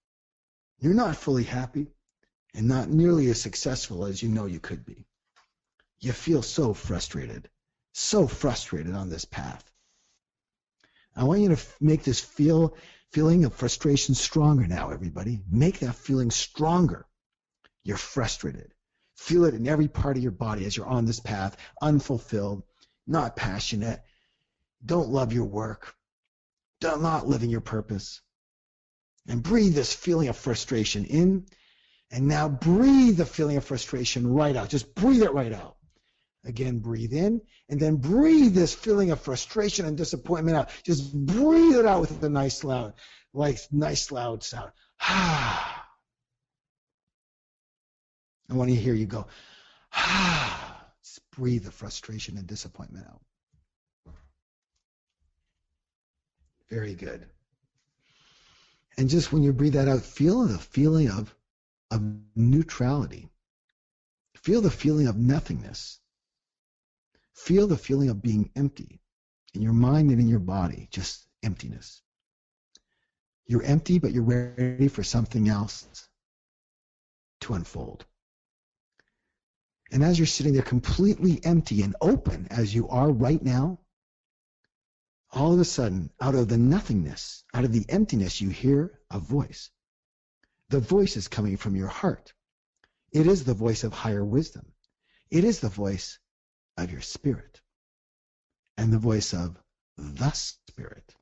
You're not fully happy and not nearly as successful as you know you could be. You feel so frustrated on this path. I want you to make this feeling of frustration stronger now, everybody. Make that feeling stronger. You're frustrated. Feel it in every part of your body as you're on this path, unfulfilled, not passionate, don't love your work, not living your purpose. And breathe this feeling of frustration in, and now breathe the feeling of frustration right out. Just breathe it right out. Again, breathe in, and then breathe this feeling of frustration and disappointment out. Just breathe it out with a nice loud sound. I want to hear you go, just breathe the frustration and disappointment out. Very good. And just when you breathe that out, feel the feeling of neutrality. Feel the feeling of nothingness. Feel the feeling of being empty in your mind and in your body, just emptiness. You're empty, but you're ready for something else to unfold. And as you're sitting there completely empty and open as you are right now, all of a sudden, out of the nothingness, out of the emptiness, you hear a voice. The voice is coming from your heart. It is the voice of higher wisdom. It is the voice of your spirit and the voice of the Spirit.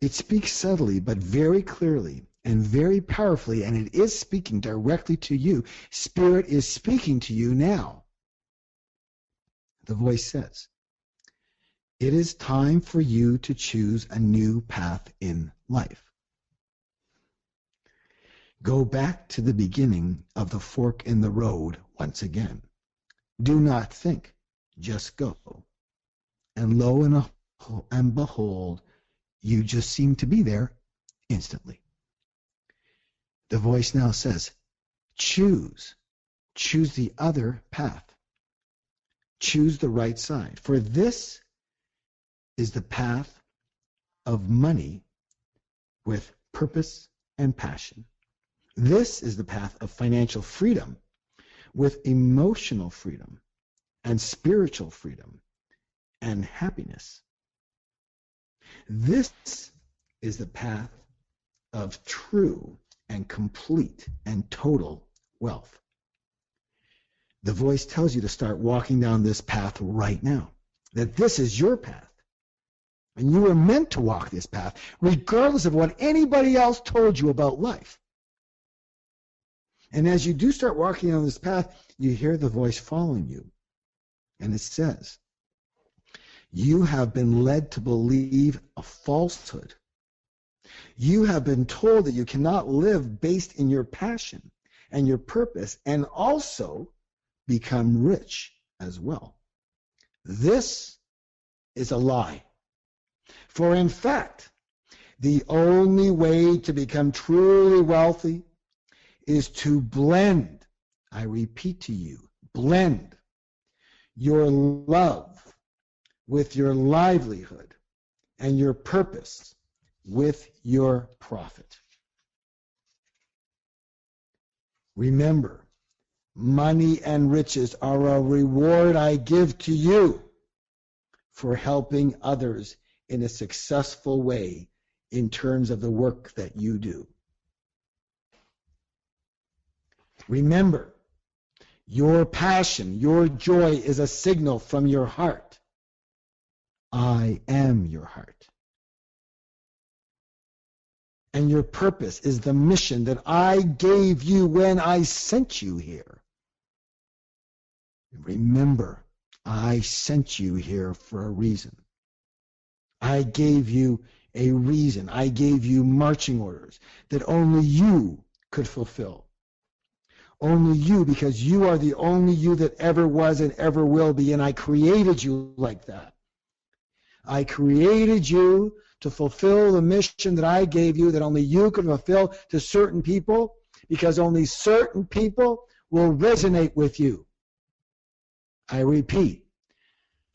It speaks subtly but very clearly and very powerfully, and it is speaking directly to you. Spirit is speaking to you now. The voice says, it is time for you to choose a new path in life. Go back to the beginning of the fork in the road once again. Do not think, just go. And lo and behold, you just seem to be there instantly. The voice now says, choose the other path. Choose the right side. For this is the path of money with purpose and passion. This is the path of financial freedom with emotional freedom and spiritual freedom and happiness. This is the path of true and complete and total wealth. The voice tells you to start walking down this path right now. that this is your path. And you were meant to walk this path, regardless of what anybody else told you about life. And as you do start walking on this path, you hear the voice following you. And it says, you have been led to believe a falsehood. You have been told that you cannot live based in your passion and your purpose and also become rich as well. This is a lie. For in fact, the only way to become truly wealthy is to blend, I repeat to you, blend your love with your livelihood and your purpose with your profit. Remember, money and riches are a reward I give to you for helping others in a successful way in terms of the work that you do. Remember, your passion, your joy is a signal from your heart. I am your heart. And your purpose is the mission that I gave you when I sent you here. Remember, I sent you here for a reason. I gave you a reason. I gave you marching orders that only you could fulfill. Only you, because you are the only you that ever was and ever will be, and I created you like that. I created you to fulfill the mission that I gave you that only you could fulfill to certain people, because only certain people will resonate with you. I repeat,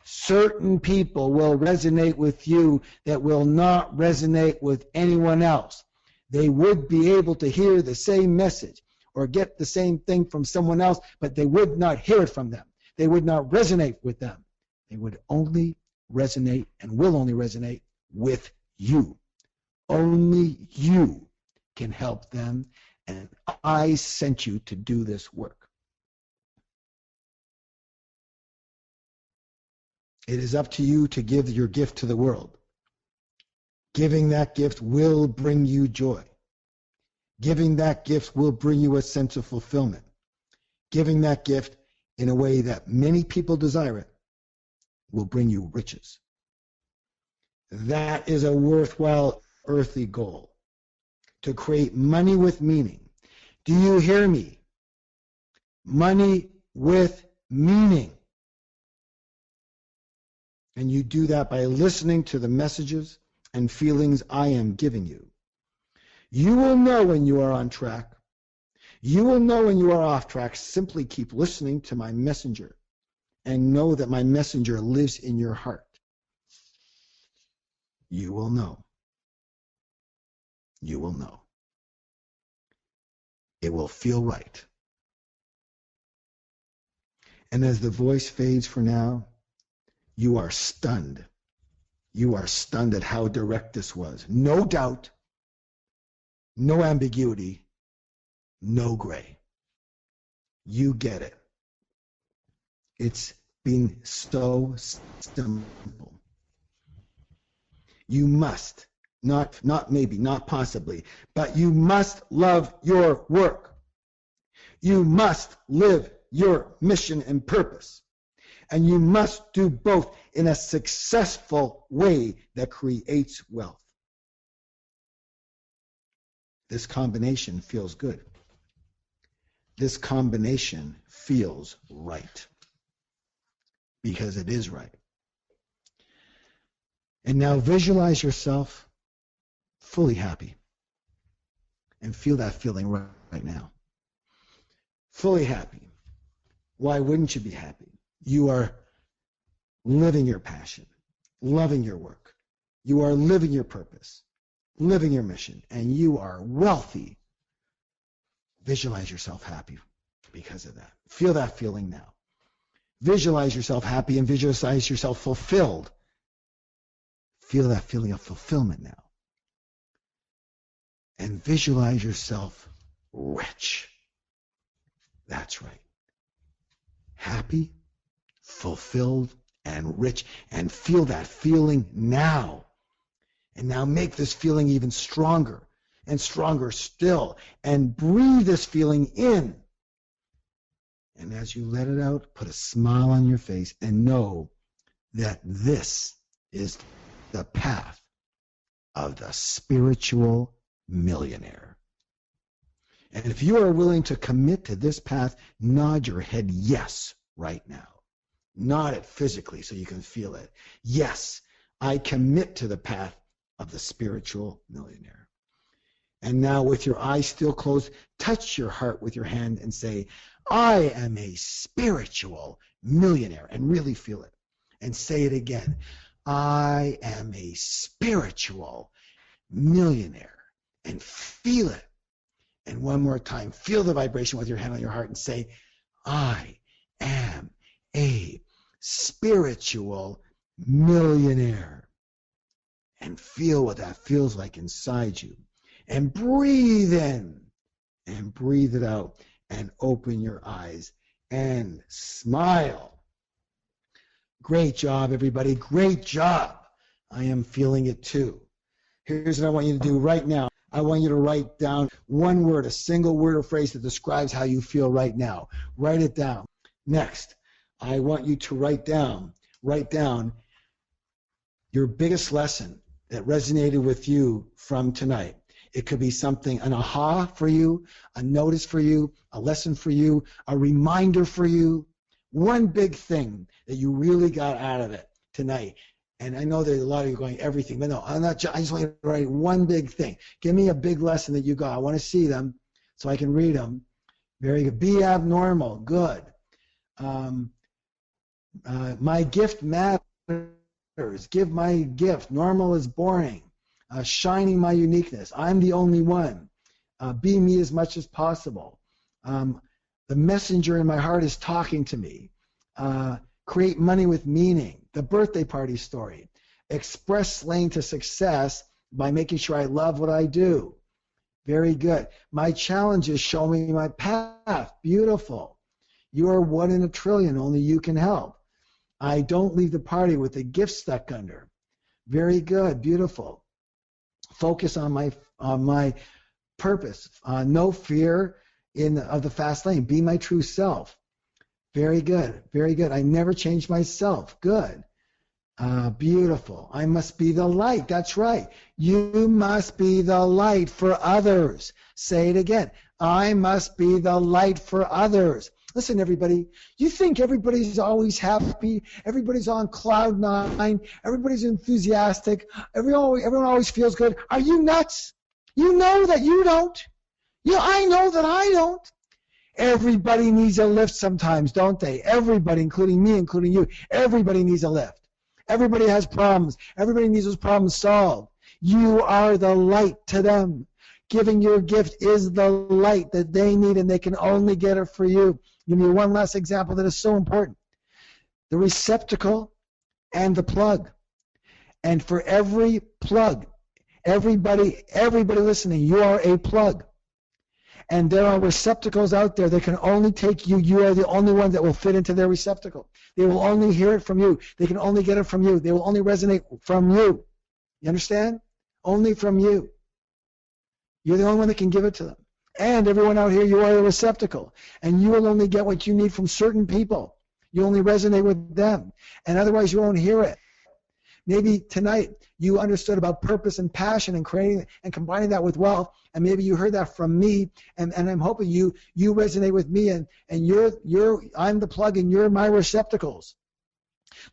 certain people will resonate with you that will not resonate with anyone else. They would be able to hear the same message or get the same thing from someone else, but they would not hear it from them. They would not resonate with them. They would only resonate and will only resonate with you. Only you can help them, and I sent you to do this work. It is up to you to give your gift to the world. Giving that gift will bring you joy. Giving that gift will bring you a sense of fulfillment. Giving that gift in a way that many people desire it will bring you riches. That is a worthwhile earthly goal, to create money with meaning. Do you hear me? Money with meaning. And you do that by listening to the messages and feelings I am giving you. You will know when you are on track. You will know when you are off track. Simply keep listening to my messenger and know that my messenger lives in your heart. You will know. You will know. It will feel right. And as the voice fades for now, you are stunned. You are stunned at how direct this was. No doubt, no ambiguity, no gray. You get it. It's been so simple. You must, not maybe, not possibly, but you must love your work. You must live your mission and purpose. And you must do both in a successful way that creates wealth. This combination feels good. This combination feels right. Because it is right. And now visualize yourself fully happy. And feel that feeling right now. Fully happy. Why wouldn't you be happy? You are living your passion, loving your work. You are living your purpose, living your mission, and you are wealthy. Visualize yourself happy because of that. Feel that feeling now. Visualize yourself happy and visualize yourself fulfilled. Feel that feeling of fulfillment now. And visualize yourself rich. That's right. Happy, fulfilled, and rich, and feel that feeling now. And now make this feeling even stronger and stronger still, and breathe this feeling in. And as you let it out, put a smile on your face and know that this is the path of the spiritual millionaire. And if you are willing to commit to this path, nod your head yes right now. Nod it physically so you can feel it. Yes, I commit to the path of the spiritual millionaire. And now with your eyes still closed, touch your heart with your hand and say, I am a spiritual millionaire, and really feel it. And say it again. I am a spiritual millionaire, and feel it. And one more time, feel the vibration with your hand on your heart and say, I am a spiritual millionaire. And feel what that feels like inside you. And breathe in and breathe it out and open your eyes and smile. Great job, everybody. Great job. I am feeling it too. Here's what I want you to do right now. I want you to write down one word, a single word or phrase that describes how you feel right now. Write it down. Next, I want you to write down your biggest lesson that resonated with you from tonight. It could be something, an aha for you, a notice for you, a lesson for you, a reminder for you. One big thing that you really got out of it tonight. And I know there's a lot of you going, everything, but no, I'm not. I just want you to write one big thing. Give me a big lesson that you got. I want to see them so I can read them. Very good. Be abnormal. Good. My gift matters. Give my gift. Normal is boring. Shining my uniqueness. I'm the only one. Be me as much as possible. The messenger in my heart is talking to me. Create money with meaning. The birthday party story. Express lane to success by making sure I love what I do. Very good. My challenge is show me my path. Beautiful. You are one in a trillion. Only you can help. I don't leave the party with a gift stuck under. Very good. Beautiful. Focus on my purpose. No fear of the fast lane. Be my true self. Very good. Very good. I never change myself. Good. Beautiful. I must be the light. That's right. You must be the light for others. Say it again. I must be the light for others. Listen, everybody, you think everybody's always happy, everybody's on cloud nine, everybody's enthusiastic, everyone always feels good. Are you nuts? You know that you don't. I know that I don't. Everybody needs a lift sometimes, don't they? Everybody, including me, including you, everybody needs a lift. Everybody has problems. Everybody needs those problems solved. You are the light to them. Giving your gift is the light that they need, and they can only get it for you. Give me one last example that is so important. The receptacle and the plug. And for every plug, everybody listening, you are a plug. And there are receptacles out there that can only take you. You are the only one that will fit into their receptacle. They will only hear it from you. They can only get it from you. They will only resonate from you. You understand? Only from you. You're the only one that can give it to them. And everyone out here, you are a receptacle. And you will only get what you need from certain people. You only resonate with them. And otherwise, you won't hear it. Maybe tonight you understood about purpose and passion and creating and combining that with wealth, and maybe you heard that from me, and I'm hoping you resonate with me, and I'm the plug and you're my receptacles.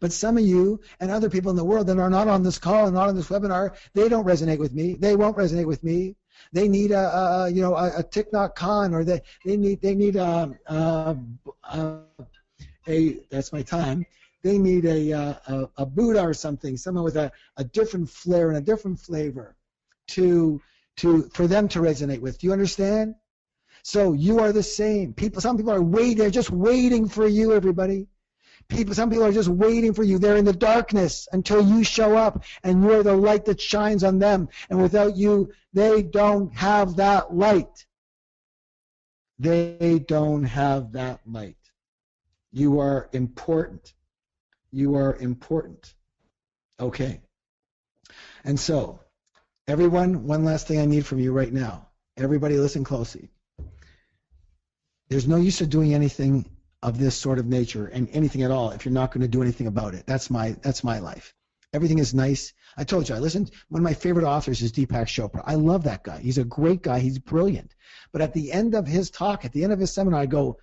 But some of you and other people in the world that are not on this call and not on this webinar, they don't resonate with me. They won't resonate with me. They need a Thich Nhat Hanh, or they need that's my time. They need a Buddha or something, someone with a different flair and a different flavor for them to resonate with. Do you understand? So you are the same. Some people are waiting. They're just waiting for you, everybody. Some people are just waiting for you. They're in the darkness until you show up, and you're the light that shines on them. And without you, they don't have that light. They don't have that light. You are important. You are important. Okay. And so, everyone, one last thing I need from you right now. Everybody listen closely. There's no use of doing anything of this sort of nature and anything at all if you're not going to do anything about it. That's my life. Everything is nice. I told you, one of my favorite authors is Deepak Chopra. I love that guy. He's a great guy. He's brilliant. But at the end of his talk, at the end of his seminar, I go,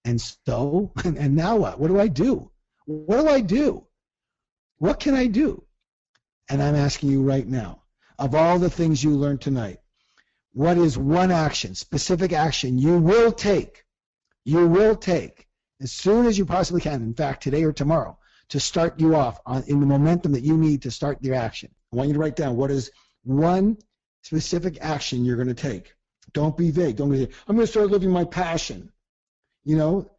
and so? And now what? What do I do? What do I do? What can I do? And I'm asking you right now, of all the things you learned tonight, what is one action, specific action you will take as soon as you possibly can, in fact, today or tomorrow, to start you off in the momentum that you need to start your action? I want you to write down what is one specific action you're going to take. Don't be vague. Don't be, I'm going to start living my passion. You know,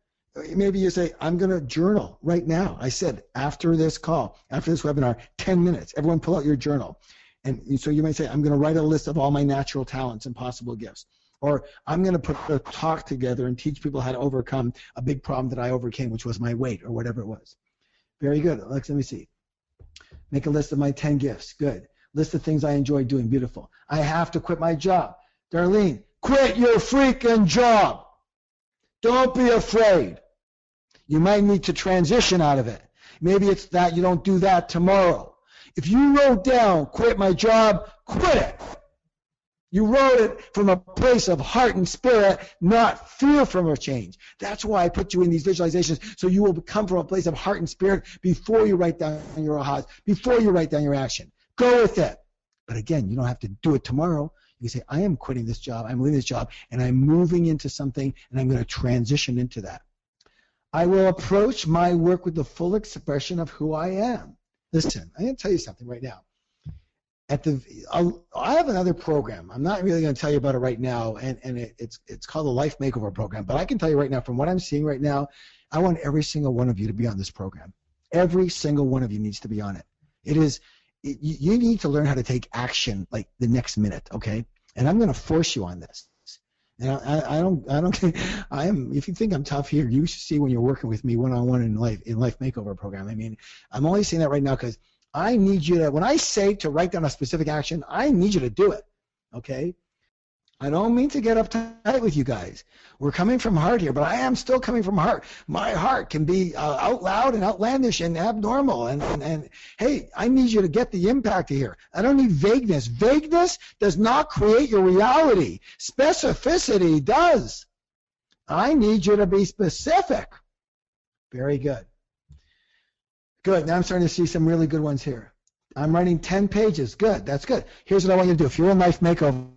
maybe you say, I'm going to journal right now. I said, after this call, after this webinar, 10 minutes, everyone pull out your journal. And so you might say, I'm going to write a list of all my natural talents and possible gifts. Or I'm going to put a talk together and teach people how to overcome a big problem that I overcame, which was my weight or whatever it was. Very good. Alexa, let me see. Make a list of my 10 gifts. Good. List of things I enjoy doing. Beautiful. I have to quit my job. Darlene, quit your freaking job. Don't be afraid. You might need to transition out of it. Maybe it's that you don't do that tomorrow. If you wrote down, quit my job, quit it. You wrote it from a place of heart and spirit, not fear from a change. That's why I put you in these visualizations, so you will come from a place of heart and spirit before you write down your ahas, before you write down your action. Go with it. But again, you don't have to do it tomorrow. You say, I am quitting this job, I'm leaving this job, and I'm moving into something, and I'm going to transition into that. I will approach my work with the full expression of who I am. Listen, I'm going to tell you something right now. I have another program. I'm not really going to tell you about it right now, and it's called the Life Makeover Program. But I can tell you right now, from what I'm seeing right now, I want every single one of you to be on this program. Every single one of you needs to be on it. You need to learn how to take action like the next minute, okay? And I'm going to force you on this. And I don't. If you think I'm tough here, you should see when you're working with me one-on-one in Life Makeover Program. I mean, I'm only saying that right now because I need you to, when I say to write down a specific action, I need you to do it, okay? I don't mean to get uptight with you guys. We're coming from heart here, but I am still coming from heart. My heart can be out loud and outlandish and abnormal. And hey, I need you to get the impact here. I don't need vagueness. Vagueness does not create your reality. Specificity does. I need you to be specific. Very good. Good. Now I'm starting to see some really good ones here. I'm writing 10 pages. Good. That's good. Here's what I want you to do. If you're in Life Makeover,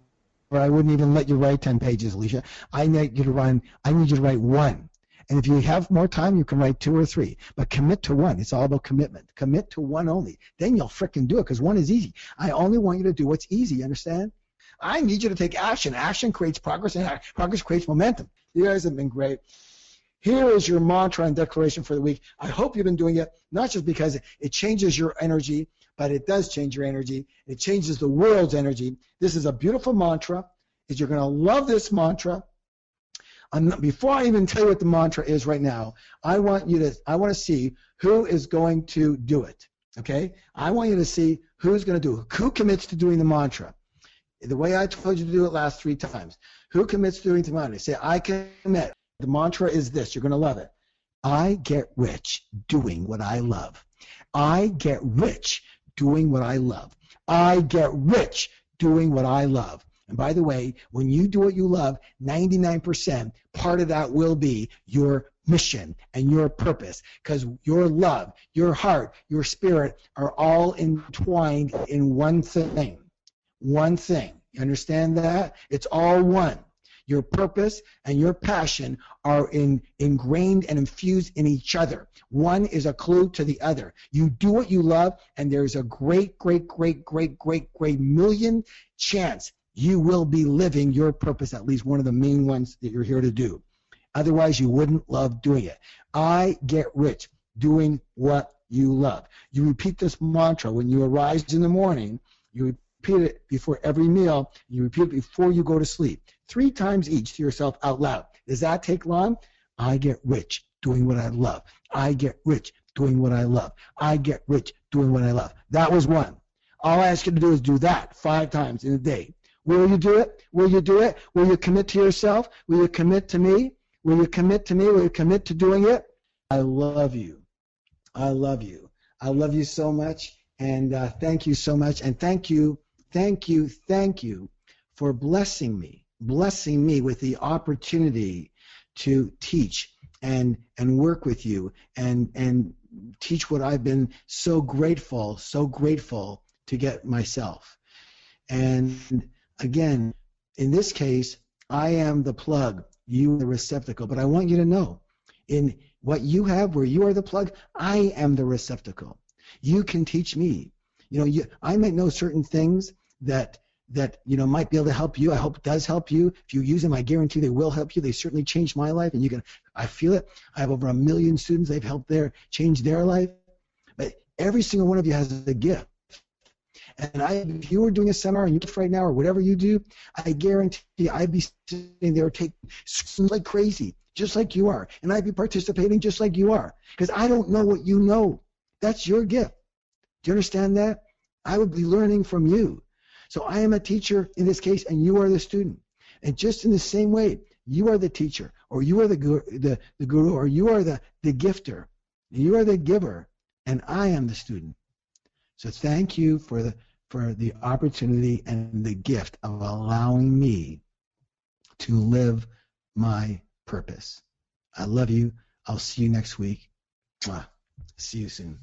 I wouldn't even let you write 10 pages, Alicia. I need you to write one. And if you have more time, you can write 2 or 3. But commit to one. It's all about commitment. Commit to one only. Then you'll frickin' do it because one is easy. I only want you to do what's easy, you understand? I need you to take action. Action creates progress, and progress creates momentum. You guys have been great. Here is your mantra and declaration for the week. I hope you've been doing it, not just because it changes your energy, but it does change your energy. It changes the world's energy. This is a beautiful mantra. You're going to love this mantra. Before I even tell you what the mantra is right now, I want to see who is going to do it. Okay? I want you to see who's going to do it. Who commits to doing the mantra? The way I told you to do it last 3 times. Who commits to doing the mantra? Say, I commit. The mantra is this. You're going to love it. I get rich doing what I love. I get rich doing what I love. I get rich doing what I love. And by the way, when you do what you love, 99% part of that will be your mission and your purpose, because your love, your heart, your spirit are all entwined in one thing. One thing. You understand that? It's all one. Your purpose and your passion are ingrained and infused in each other. One is a clue to the other. You do what you love, and there's a great million chance you will be living your purpose, at least one of the main ones that you're here to do. Otherwise, you wouldn't love doing it. I get rich doing what you love. You repeat this mantra when you arise in the morning. You repeat it before every meal. You repeat it before you go to sleep. 3 times each to yourself out loud. Does that take long? I get rich doing what I love. I get rich doing what I love. I get rich doing what I love. That was one. All I ask you to do is do that 5 times in a day. Will you do it? Will you do it? Will you commit to yourself? Will you commit to me? Will you commit to me? Will you commit to doing it? I love you. I love you. I love you so much. And thank you so much. And thank you for blessing me with the opportunity to teach and work with you and teach what I've been so grateful to get myself. And again, in this case, I am the plug, you are the receptacle. But I want you to know, in what you have, where you are the plug, I am the receptacle. You can teach me. I might know certain things that might be able to help you. I hope it does help you. If you use them, I guarantee they will help you. They certainly changed my life, and I feel it. I have over 1 million students. They've helped change their life. But every single one of you has a gift. And if you were doing a seminar and you right now or whatever you do, I guarantee I'd be sitting there taking like crazy, just like you are. And I'd be participating just like you are. Because I don't know what you know. That's your gift. Do you understand that? I would be learning from you. So I am a teacher in this case, and you are the student. And just in the same way, you are the teacher, or you are the guru, or you are the gifter. You are the giver, and I am the student. So thank you for the opportunity and the gift of allowing me to live my purpose. I love you. I'll see you next week. See you soon.